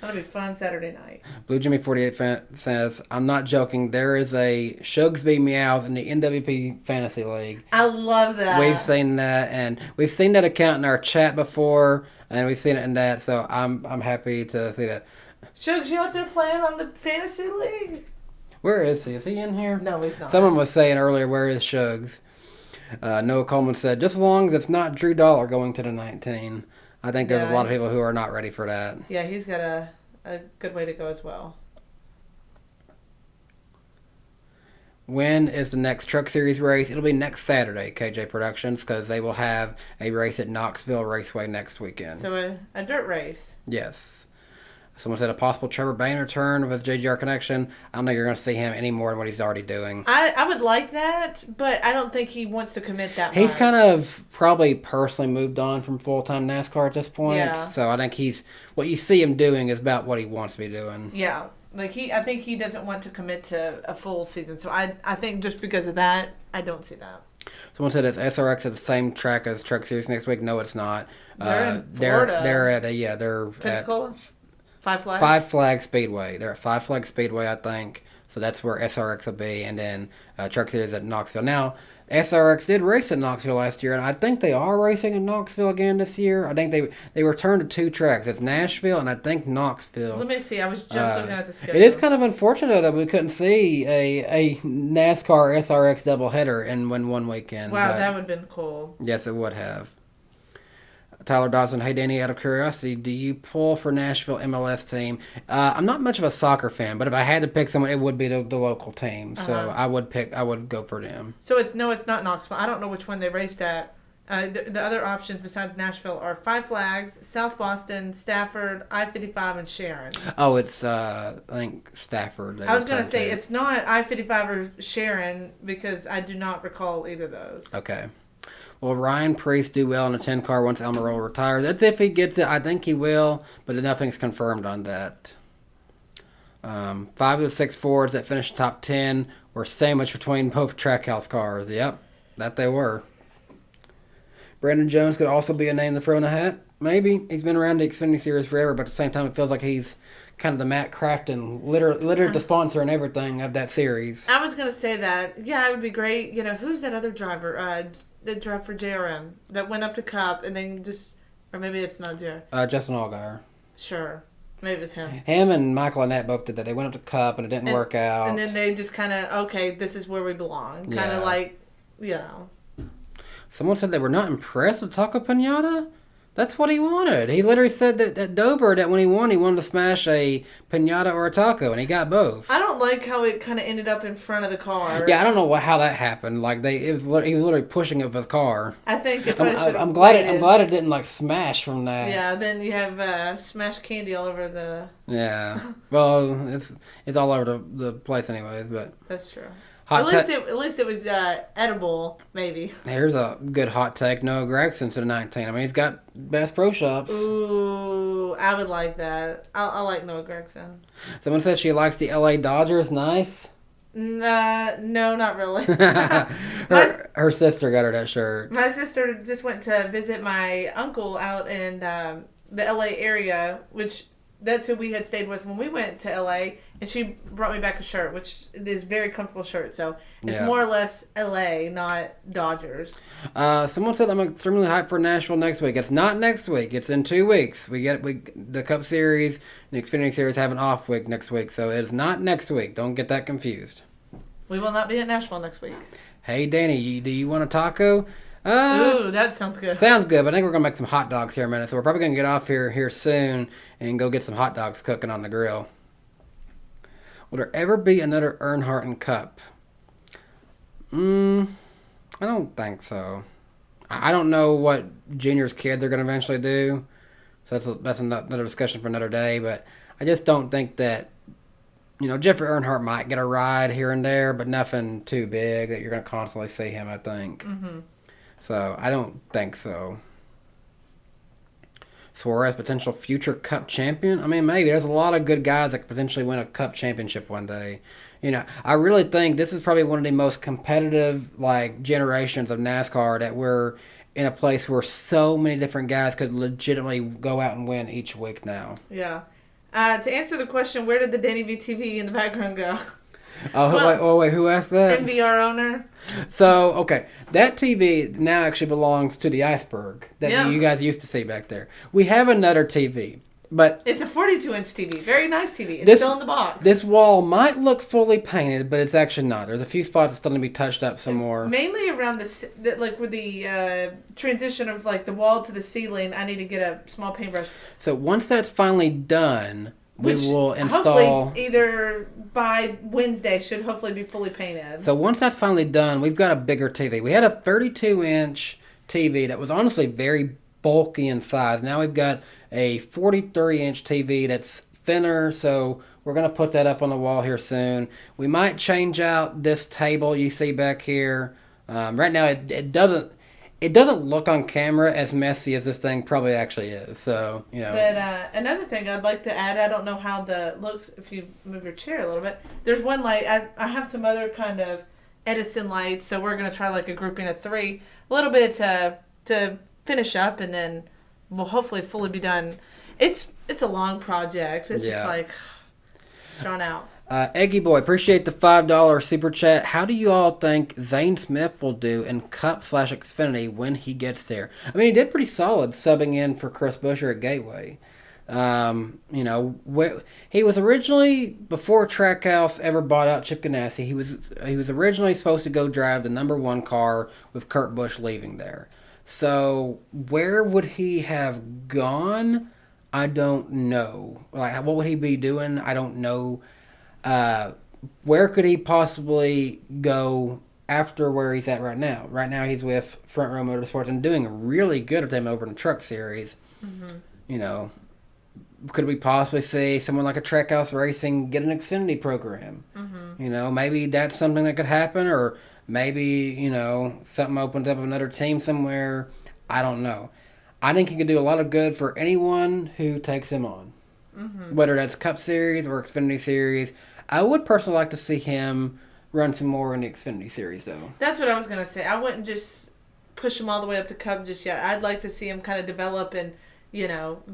Speaker 2: That'll be fun Saturday night.
Speaker 1: Blue Jimmy 48 says, I'm not joking. There is a Shugsby Meows in the NWP Fantasy League.
Speaker 2: I love that.
Speaker 1: We've seen that, and we've seen that account in our chat before, and we've seen it in that, so I'm happy to see that.
Speaker 2: Shugs, you out there playing on the Fantasy League?
Speaker 1: Where is he? Is he in here?
Speaker 2: No, he's not.
Speaker 1: Someone was saying earlier, where is Shugs? Noah Coleman said, just as long as it's not Drew Dollar going to the 19. I think there's a lot of people who are not ready for that.
Speaker 2: Yeah, he's got a good way to go as well.
Speaker 1: When is the next Truck Series race? It'll be next Saturday, KJ Productions, because they will have a race at Knoxville Raceway next weekend.
Speaker 2: So a dirt race.
Speaker 1: Yes. Someone said a possible Trevor Bayne return with JGR Connection. I don't think you're going to see him any more than what he's already doing.
Speaker 2: I would like that, but I don't think he wants to commit that much.
Speaker 1: He's kind of probably personally moved on from full-time NASCAR at this point.
Speaker 2: Yeah.
Speaker 1: So I think what you see him doing is about what he wants to be doing.
Speaker 2: Yeah. I think he doesn't want to commit to a full season. So I think just because of that, I don't see that.
Speaker 1: Someone said, is SRX at the same track as Truck Series next week? No, it's not.
Speaker 2: They're in Florida.
Speaker 1: They're
Speaker 2: Pensacola? Five Flags?
Speaker 1: Five Flag Speedway. They're at Five Flag Speedway, I think. So that's where SRX will be. And then Truck Series at Knoxville. Now, SRX did race at Knoxville last year, and I think they are racing in Knoxville again this year. I think they returned to 2 tracks. It's Nashville and I think Knoxville.
Speaker 2: Let me see. I was just looking at the schedule.
Speaker 1: It is kind of unfortunate that we couldn't see a NASCAR SRX doubleheader in one weekend.
Speaker 2: Wow, that would have been cool.
Speaker 1: Yes, it would have. Tyler Dawson, hey Danny, out of curiosity, do you pull for Nashville MLS team? I'm not much of a soccer fan, but if I had to pick someone, it would be the local team. So I would go for them.
Speaker 2: So it's not Knoxville. I don't know which one they raced at. The other options besides Nashville are Five Flags, South Boston, Stafford, I-55, and Sharon.
Speaker 1: Oh, it's I think Stafford.
Speaker 2: I was going to say it's not I-55 or Sharon because I do not recall either of those.
Speaker 1: Okay. Will Ryan Priest do well in a 10 car once Almirola retires? That's if he gets it. I think he will, but nothing's confirmed on that. 5 of the 6 Fords that finished top 10 were sandwiched between both Trackhouse cars. Yep, that they were. Brandon Jones could also be a name to throw in the hat. Maybe. He's been around the Xfinity Series forever, but at the same time, it feels like he's kind of the Matt Crafton, literally the sponsor and everything of that series.
Speaker 2: I was going to say that. Yeah, it would be great. Who's that other driver that drove for JRM that went up to Cup and then just, or maybe it's not JRM.
Speaker 1: Justin Allgaier.
Speaker 2: Sure. Maybe it was him.
Speaker 1: Him and Michael Annette both did that. They went up to Cup and it didn't work out.
Speaker 2: And then they just kind of, okay, this is where we belong. Kind of like,
Speaker 1: Someone said they were not impressed with Taco Pinata. That's what he wanted. He literally said that at Dover that when he wanted to smash a pinata or a taco, and he got both.
Speaker 2: I don't like how it kind of ended up in front of the car.
Speaker 1: Yeah, I don't know how that happened. Like he was literally pushing it with his car.
Speaker 2: I think
Speaker 1: I'm glad it didn't smash from that.
Speaker 2: Yeah, then you have smashed candy all over the.
Speaker 1: Yeah, well, it's all over the place anyways, but
Speaker 2: that's true. At least it was edible, maybe.
Speaker 1: Here's a good hot take. Noah Gragson to the 19. I mean, he's got best pro shops.
Speaker 2: Ooh, I would like that. I like Noah Gragson.
Speaker 1: Someone said she likes the LA Dodgers. Nice.
Speaker 2: No, not really.
Speaker 1: her sister got her that shirt.
Speaker 2: My sister just went to visit my uncle out in the LA area, which that's who we had stayed with when we went to LA, and she brought me back a shirt, which is a very comfortable shirt. So it's more or less LA, not Dodgers.
Speaker 1: Someone said I'm extremely hyped for Nashville next week. It's not next week. It's in 2 weeks. The Cup Series and the Xfinity Series have an off week next week, so it's not next week. Don't get that confused.
Speaker 2: We will not be at Nashville next week.
Speaker 1: Hey, Danny, do you want a taco?
Speaker 2: Ooh, that sounds good.
Speaker 1: Sounds good, but I think we're going to make some hot dogs here in a minute, so we're probably going to get off here soon and go get some hot dogs cooking on the grill. Will there ever be another Earnhardt and Cup? I don't think so. I don't know what Junior's kids are going to eventually do, so that's another discussion for another day, but I just don't think that, Jeffrey Earnhardt might get a ride here and there, but nothing too big that you're going to constantly see him, I think. Mm-hmm. So, I don't think so. Suarez, potential future Cup champion? I mean, maybe. There's a lot of good guys that could potentially win a Cup championship one day. I really think this is probably one of the most competitive, generations of NASCAR that we're in a place where so many different guys could legitimately go out and win each week now.
Speaker 2: Yeah. To answer the question, where did the DannyBTV in the background go?
Speaker 1: Wait, who asked that?
Speaker 2: NBR owner.
Speaker 1: So, okay, that TV now actually belongs to the Iceberg that you guys used to see back there. We have another TV, but
Speaker 2: it's a 42-inch TV. Very nice TV. It's still in the box.
Speaker 1: This wall might look fully painted, but it's actually not. There's a few spots that still need to be touched up some more.
Speaker 2: Mainly around with the transition of the wall to the ceiling. I need to get a small paintbrush.
Speaker 1: So once that's finally done, we will install.
Speaker 2: Hopefully, either by Wednesday, should hopefully be fully painted.
Speaker 1: So once that's finally done, we've got a bigger TV. We had a 32-inch TV that was honestly very bulky in size. Now we've got a 43-inch TV that's thinner, so we're going to put that up on the wall here soon. We might change out this table you see back here. Right now, it doesn't look on camera as messy as this thing probably actually is. So,
Speaker 2: But another thing I'd like to add, I don't know how looks if you move your chair a little bit. There's one light. I have some other kind of Edison lights, so we're going to try a grouping of 3. A little bit to finish up, and then we'll hopefully fully be done. It's a long project. It's just drawn out.
Speaker 1: Eggy Boy, appreciate the $5 super chat. How do you all think Zane Smith will do in Cup/Xfinity when he gets there? I mean, he did pretty solid subbing in for Chris Buescher at Gateway. He was originally, before Trackhouse ever bought out Chip Ganassi, he was originally supposed to go drive the number 1 car with Kurt Busch leaving there. So where would he have gone? I don't know. Like, what would he be doing? I don't know. Uh, where could he possibly go after where he's at right now? Right now, he's with Front Row Motorsports and doing really good at them over in the Truck Series.
Speaker 2: Mm-hmm.
Speaker 1: You know, could we possibly see someone like a Trackhouse Racing get an Xfinity program?
Speaker 2: Mm-hmm.
Speaker 1: You know, maybe that's something that could happen, or maybe, something opens up another team somewhere. I don't know. I think he could do a lot of good for anyone who takes him on,
Speaker 2: Mm-hmm.
Speaker 1: whether that's Cup Series or Xfinity Series. I would personally like to see him run some more in the Xfinity Series, though.
Speaker 2: That's what I was gonna say. I wouldn't just push him all the way up to Cup just yet. I'd like to see him kind of develop and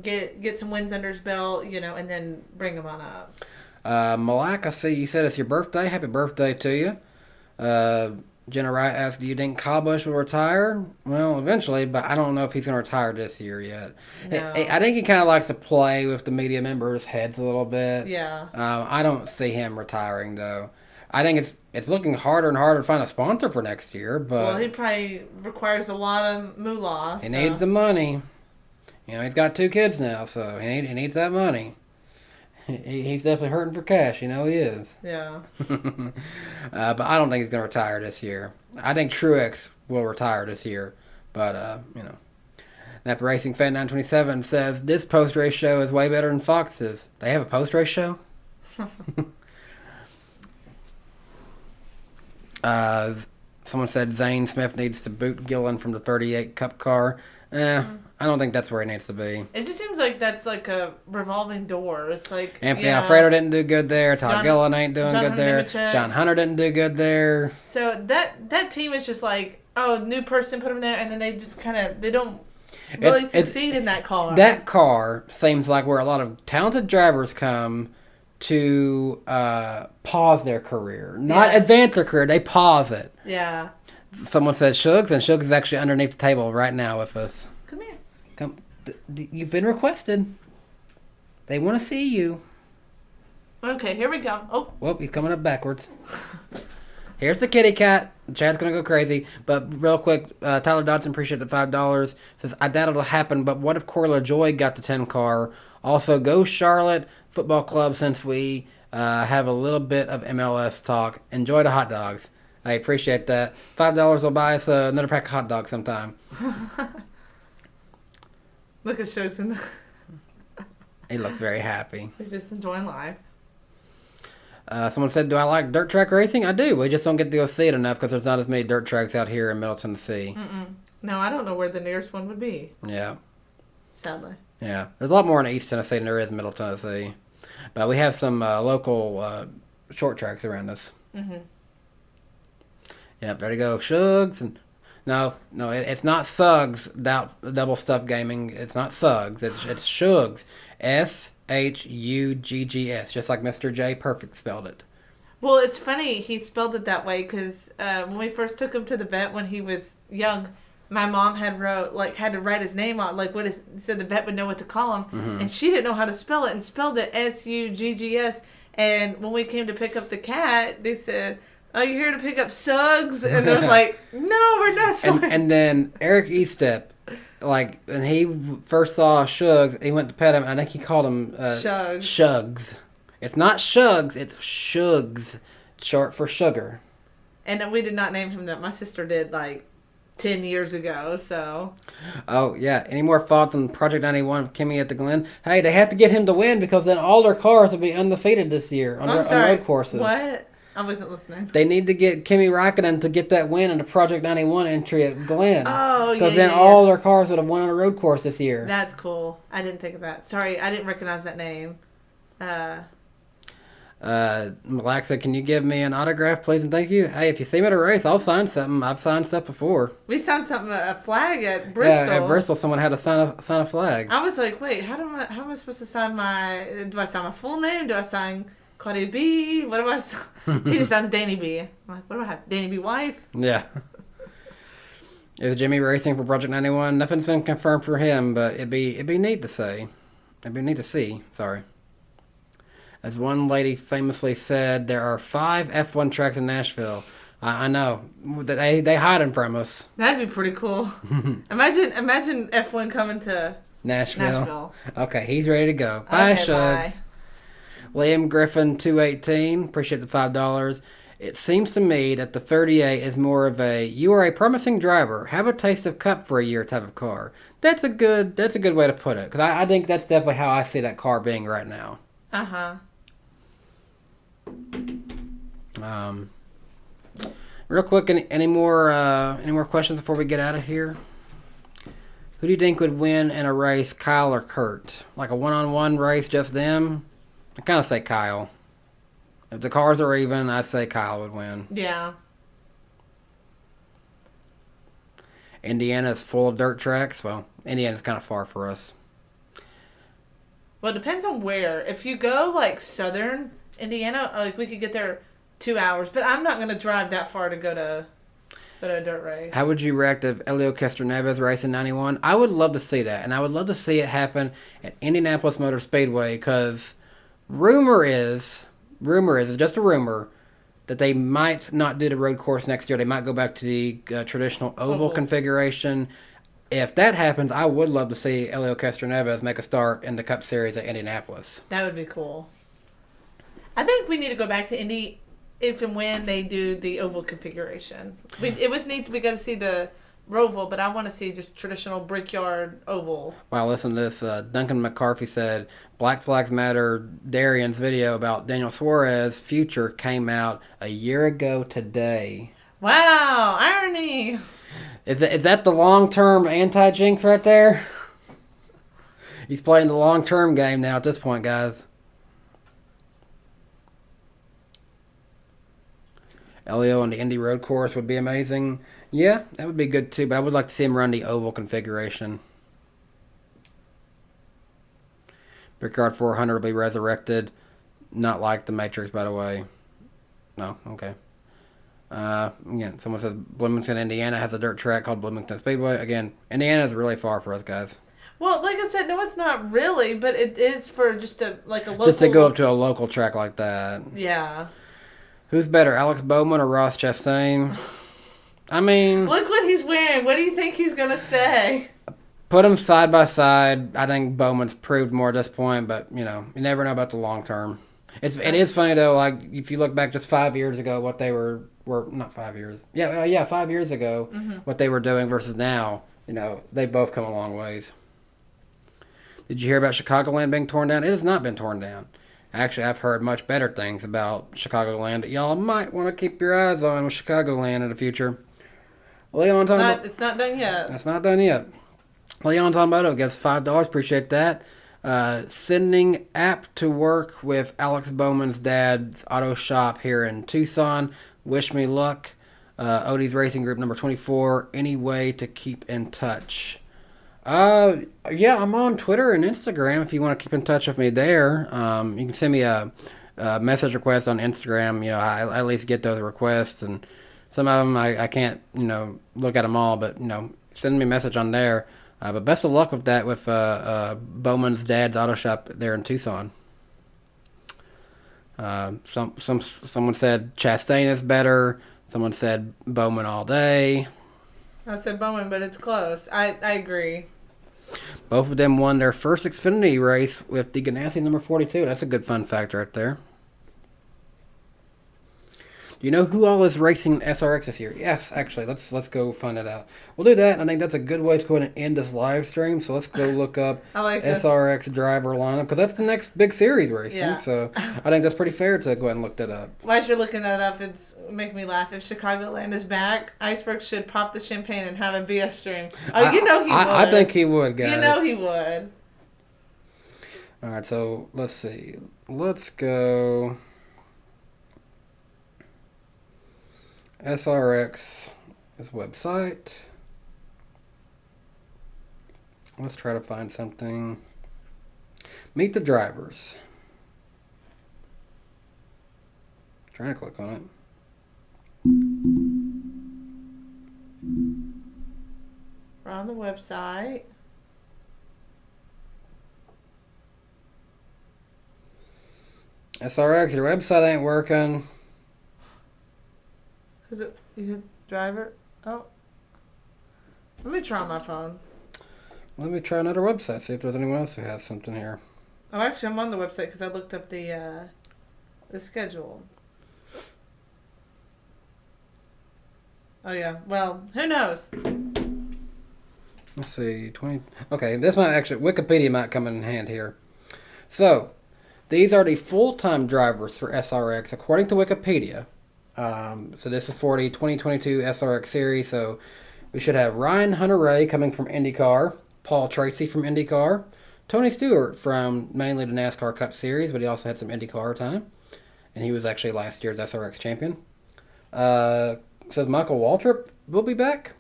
Speaker 2: get some wins under his belt, and then bring him on up.
Speaker 1: Malak, I see you said it's your birthday. Happy birthday to you. Jenna Wright asked, do you think Kyle Busch will retire? Well, eventually, but I don't know if he's going to retire this year yet.
Speaker 2: No.
Speaker 1: I think he kind of likes to play with the media members' heads a little bit.
Speaker 2: Yeah.
Speaker 1: I don't see him retiring, though. I think it's looking harder and harder to find a sponsor for next year, but
Speaker 2: Well, he probably requires a lot of moolah.
Speaker 1: he needs the money. He's got 2 kids now, so he needs that money. He's definitely hurting for cash. He is.
Speaker 2: Yeah.
Speaker 1: But I don't think he's going to retire this year. I think Truex will retire this year. But, Napa Racing Fan 927 says, this post-race show is way better than Fox's. They have a post-race show? Someone said Zane Smith needs to boot Gillen from the 38 Cup car. I don't think that's where he needs to be.
Speaker 2: It just seems like that's like a revolving door. It's like
Speaker 1: Anthony Alfredo didn't do good there. Todd
Speaker 2: John-
Speaker 1: Gillen ain't doing
Speaker 2: John
Speaker 1: good
Speaker 2: Hunter
Speaker 1: there.
Speaker 2: Nemechek.
Speaker 1: John Hunter didn't do good there.
Speaker 2: So that team is just like, oh, new person, put them there, and then they just they don't really succeed in that car.
Speaker 1: That car seems like where a lot of talented drivers come to pause their career. Not advance their career, they pause it.
Speaker 2: Yeah.
Speaker 1: Someone said Shugs, and Shugs is actually underneath the table right now with us.
Speaker 2: Come here.
Speaker 1: Come, you've been requested. They want to see you.
Speaker 2: Okay, here we go. Oh.
Speaker 1: Whoop, he's coming up backwards. Here's the kitty cat. Chad's going to go crazy. But real quick, Tyler Dodson, appreciate the $5. Says, I doubt it'll happen, but what if Corey LaJoy got the 10 car? Also, go Charlotte Football Club since we have a little bit of MLS talk. Enjoy the hot dogs. I appreciate that. $5 will buy us another pack of hot dogs sometime.
Speaker 2: Look at Shokes in the...
Speaker 1: He looks very happy.
Speaker 2: He's just enjoying life.
Speaker 1: Someone said, do I like dirt track racing? I do. We just don't get to go see it enough because there's not as many dirt tracks out here in Middle Tennessee.
Speaker 2: No, I don't know where the nearest one would be.
Speaker 1: Yeah.
Speaker 2: Sadly.
Speaker 1: Yeah. There's a lot more in East Tennessee than there is in Middle Tennessee. But we have some local short tracks around us.
Speaker 2: Mm-hmm.
Speaker 1: Yep, there you go. Shugs. And No, it's not Suggs, double stuff gaming. It's not Suggs. It's Shugs. Shuggs, just like Mr. J Perfect spelled it.
Speaker 2: Well, it's funny he spelled it that way because when we first took him to the vet when he was young, my mom had to write his name on so the vet would know what to call him, and she didn't know how to spell it and spelled it Suggs. And when we came to pick up the cat, they said, "Oh, you're here to pick up Suggs?" And I was like, "No, we're not."
Speaker 1: And then Eric Estep, when he first saw Shugs, he went to pet him, and I think he called him Shugs. It's not Shugs, it's Shugs, short for sugar.
Speaker 2: And we did not name him that. My sister did 10 years ago, so.
Speaker 1: Oh, yeah. Any more thoughts on Project 91 of Kimmy at the Glen? Hey, they have to get him to win because then all their cars will be undefeated this year on road courses.
Speaker 2: What? I wasn't listening.
Speaker 1: They need to get Kimi Räikkönen to get that win in the Project 91 entry at Glen.
Speaker 2: Oh, yeah.
Speaker 1: Because then all their cars would have won on a road course this year.
Speaker 2: That's cool. I didn't think of that. Sorry, I didn't recognize that name.
Speaker 1: Malak said, can you give me an autograph, please, and thank you? Hey, if you see me at a race, I'll sign something. I've signed stuff before.
Speaker 2: We signed a flag at Bristol.
Speaker 1: Yeah, at Bristol, someone had to sign a flag.
Speaker 2: I was like, wait, how am I supposed to sign do I sign my full name? Do I sign Claudia B? What do I sign? He just signs Danny B. I'm like, what do I have? Danny B wife?
Speaker 1: Yeah. Is Jimmy racing for Project 91? Nothing's been confirmed for him, but it'd be neat to say. It'd be neat to see. Sorry. As one lady famously said, there are 5 F1 tracks in Nashville. I know. They hiding from us.
Speaker 2: That'd be pretty cool. Imagine F1 coming to
Speaker 1: Nashville.
Speaker 2: Nashville.
Speaker 1: Okay, he's ready to go. Bye,
Speaker 2: Okay, bye.
Speaker 1: Shugs. Liam Griffin 218. Appreciate the $5. It seems to me that the 38 is more of a you are a promising driver. Have a taste of Cup for a year type of car. That's a good way to put it because I think that's definitely how I see that car being right now.
Speaker 2: Uh-huh.
Speaker 1: Um, Real quick, any more questions before we get out of here? Who do you think would win in a race, Kyle or Kurt? Like a one-on-one race, just them? I kind of say Kyle. If the cars are even, I'd say Kyle would win.
Speaker 2: Yeah.
Speaker 1: Indiana's full of dirt tracks. Well, Indiana's kind of far for us.
Speaker 2: Well, it depends on where. If you go like southern Indiana, like we could get there 2 hours, but I'm not gonna drive that far to go to a dirt race.
Speaker 1: How would you react if Elio Castroneves race in 91? I would love to see that, and I would love to see it happen at Indianapolis Motor Speedway because rumor is, it's just a rumor, that they might not do the road course next year. They might go back to the traditional oval configuration. If that happens, I would love to see Elio Castroneves make a start in the Cup Series at Indianapolis.
Speaker 2: That would be cool. I think we need to go back to Indy if and when they do the oval configuration. It was neat we got to see the Roval, but I want to see just traditional brickyard oval.
Speaker 1: Wow, listen to this. Duncan McCarthy said, Black Flags Matter, Darian's video about Daniel Suarez' future came out a year ago today.
Speaker 2: Wow, irony.
Speaker 1: Is that the long-term anti-jinx right there? He's playing the long-term game now at this point, guys. Elio on the Indy road course would be amazing. Yeah, that would be good too, but I would like to see him run the oval configuration. Brickyard 400 will be resurrected. Not like the Matrix, by the way. No, okay. Again, someone says Bloomington, Indiana has a dirt track called Bloomington Speedway. Again, Indiana is really far for us, guys.
Speaker 2: Well, like I said, no, it's not really, but it is for just a local.
Speaker 1: Just to go up to a local track like that.
Speaker 2: Yeah.
Speaker 1: Who's better, Alex Bowman or Ross Chastain? I mean,
Speaker 2: look what he's wearing. What do you think he's gonna say?
Speaker 1: Put them side by side. I think Bowman's proved more at this point, but you never know about the long term. It is funny though. Like if you look back just 5 years ago, what they were not 5 years. Yeah, 5 years ago, what they were doing versus now. They both come a long ways. Did you hear about Chicagoland being torn down? It has not been torn down. Actually, I've heard much better things about Chicagoland that y'all might want to keep your eyes on with Chicagoland in the future. Leon talking about,
Speaker 2: it's not done yet.
Speaker 1: It's not done yet. Leon Tomboto gets $5. Appreciate that. Sending app to work with Alex Bowman's dad's auto shop here in Tucson. Wish me luck. Odie's Racing Group number 24. Any way to keep in touch? Yeah, I'm on Twitter and Instagram if you want to keep in touch with me there. You can send me a message request on Instagram. I at least get those requests, and some of them I can't, look at them all, but, send me a message on there. But best of luck with that with Bowman's dad's auto shop there in Tucson. Someone said Chastain is better. Someone said Bowman all day.
Speaker 2: I said Bowman, but it's close. I agree.
Speaker 1: Both of them won their first Xfinity race with the Ganassi number 42. That's a good fun fact right there. Do you know who all is racing SRX this year? Yes, actually. Let's go find it out. We'll do that. I think that's a good way to go ahead and end this live stream. So let's go look up SRX driver lineup because that's the next big series racing. Yeah. So I think that's pretty fair to go ahead and look that up.
Speaker 2: While you're looking that up, it's making me laugh. If Chicagoland is back, Iceberg should pop the champagne and have a BS stream. Oh, he would.
Speaker 1: I think he would, guys.
Speaker 2: He would.
Speaker 1: All right, so let's see. Let's go. SRX is website. Let's try to find something. Meet the drivers. Trying to click on it.
Speaker 2: We're on the website.
Speaker 1: SRX, your website ain't working.
Speaker 2: Is it you hit driver? Oh. Let me try my phone.
Speaker 1: Let me try another website, see if there's anyone else who has something here.
Speaker 2: Oh, actually, I'm on the website because I looked up the schedule. Oh, yeah. Well, who knows?
Speaker 1: Let's see. 20. Okay, this might actually... Wikipedia might come in hand here. So, these are the full-time drivers for SRX, according to Wikipedia. So this is for the 2022 SRX series. So, we should have Ryan Hunter-Reay coming from IndyCar, Paul Tracy from IndyCar, Tony Stewart from mainly the NASCAR Cup Series, but he also had some IndyCar time. And he was actually last year's SRX champion. Says Michael Waltrip will be back.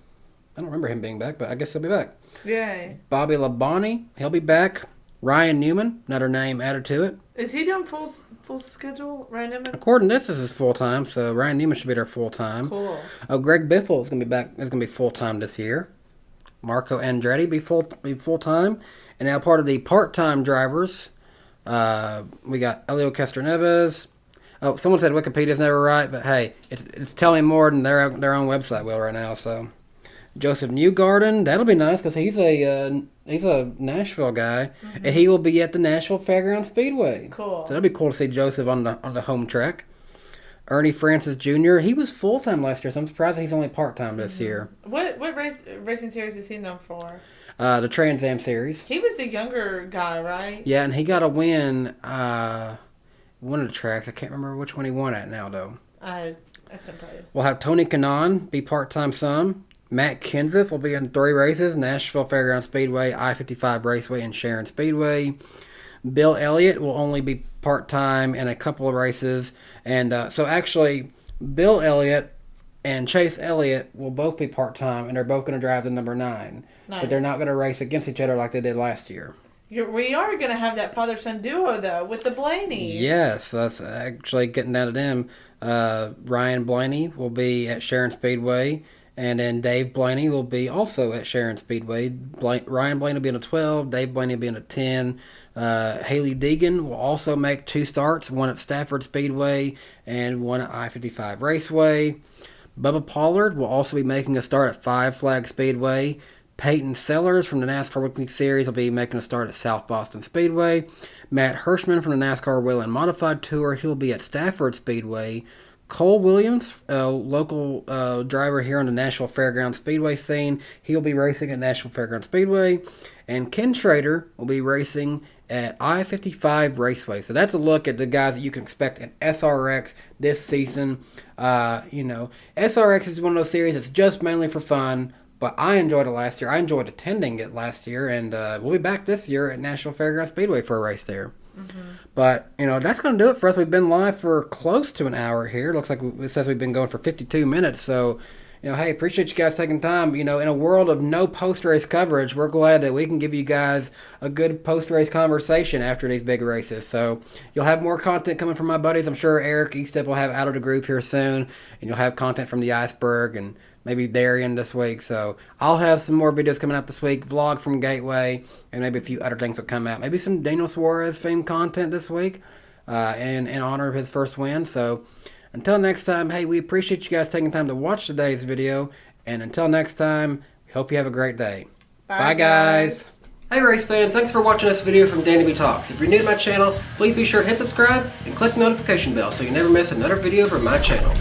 Speaker 1: I don't remember him being back, but I guess he'll be back.
Speaker 2: Yay.
Speaker 1: Bobby Labonte, he'll be back. Ryan Newman, another name added to it.
Speaker 2: Is he doing full schedule, Ryan Newman?
Speaker 1: According to this is full time, so Ryan Newman should be there full time.
Speaker 2: Cool.
Speaker 1: Oh, Greg Biffle is gonna be back. Is gonna be full time this year. Marco Andretti be full time, and now part of the part time drivers. We got Elio Castroneves. Oh, someone said Wikipedia's never right, but hey, it's telling more than their own website will right now. So Joseph Newgarden, that'll be nice because he's a Nashville guy, and he will be at the Nashville Fairgrounds Speedway.
Speaker 2: Cool.
Speaker 1: So that'll be cool to see Joseph on the home track. Ernie Francis Jr. He was full time last year, so I'm surprised he's only part time this year.
Speaker 2: What racing series is he known for?
Speaker 1: The Trans Am Series.
Speaker 2: He was the younger guy, right?
Speaker 1: Yeah, and he got a win. One of the tracks. I can't remember which one he won at now, though.
Speaker 2: I couldn't tell you.
Speaker 1: We'll have Tony Kanaan be part-time some. Matt Kenseth will be in 3 races. Nashville Fairgrounds Speedway, I-55 Raceway, and Sharon Speedway. Bill Elliott will only be part-time in a couple of races. And so actually, Bill Elliott and Chase Elliott will both be part-time, and they're both going to drive the number 9.
Speaker 2: Nice.
Speaker 1: But they're not going to race against each other like they did last year.
Speaker 2: We are going to have that father-son duo, though, with the Blaneys.
Speaker 1: Yes, that's actually getting down to them. Ryan Blaney will be at Sharon Speedway, and then Dave Blaney will be also at Sharon Speedway. Ryan Blaney will be in a 12, Dave Blaney will be in a 10. Haley Deegan will also make 2 starts, one at Stafford Speedway and one at I-55 Raceway. Bubba Pollard will also be making a start at Five Flag Speedway. Peyton Sellers from the NASCAR Weekly Series will be making a start at South Boston Speedway. Matt Hirschman from the NASCAR Wheel and Modified Tour, he'll be at Stafford Speedway. Cole Williams, a local driver here on the Nashville Fairgrounds Speedway scene, he'll be racing at Nashville Fairgrounds Speedway. And Ken Schrader will be racing at I-55 Raceway. So that's a look at the guys that you can expect in SRX this season. SRX is one of those series that's just mainly for fun. But I enjoyed it last year. I enjoyed attending it last year, and we'll be back this year at Nashville Fairgrounds Speedway for a race there. Mm-hmm. But, that's going to do it for us. We've been live for close to an hour here. Looks like it says we've been going for 52 minutes. So, hey, appreciate you guys taking time. In a world of no post-race coverage, we're glad that we can give you guys a good post-race conversation after these big races. So, you'll have more content coming from my buddies. I'm sure Eric Eastep will have Out of the Groove here soon, and you'll have content from the Iceberg and maybe Darian this week. So I'll have some more videos coming out this week, vlog from Gateway, and maybe a few other things will come out. Maybe some Daniel Suarez themed content this week in honor of his first win. So until next time, hey, we appreciate you guys taking time to watch today's video. And until next time, we hope you have a great day. Bye guys. Hey race fans, thanks for watching this video from DannyBTalks. If you're new to my channel, please be sure to hit subscribe and click the notification bell so you never miss another video from my channel.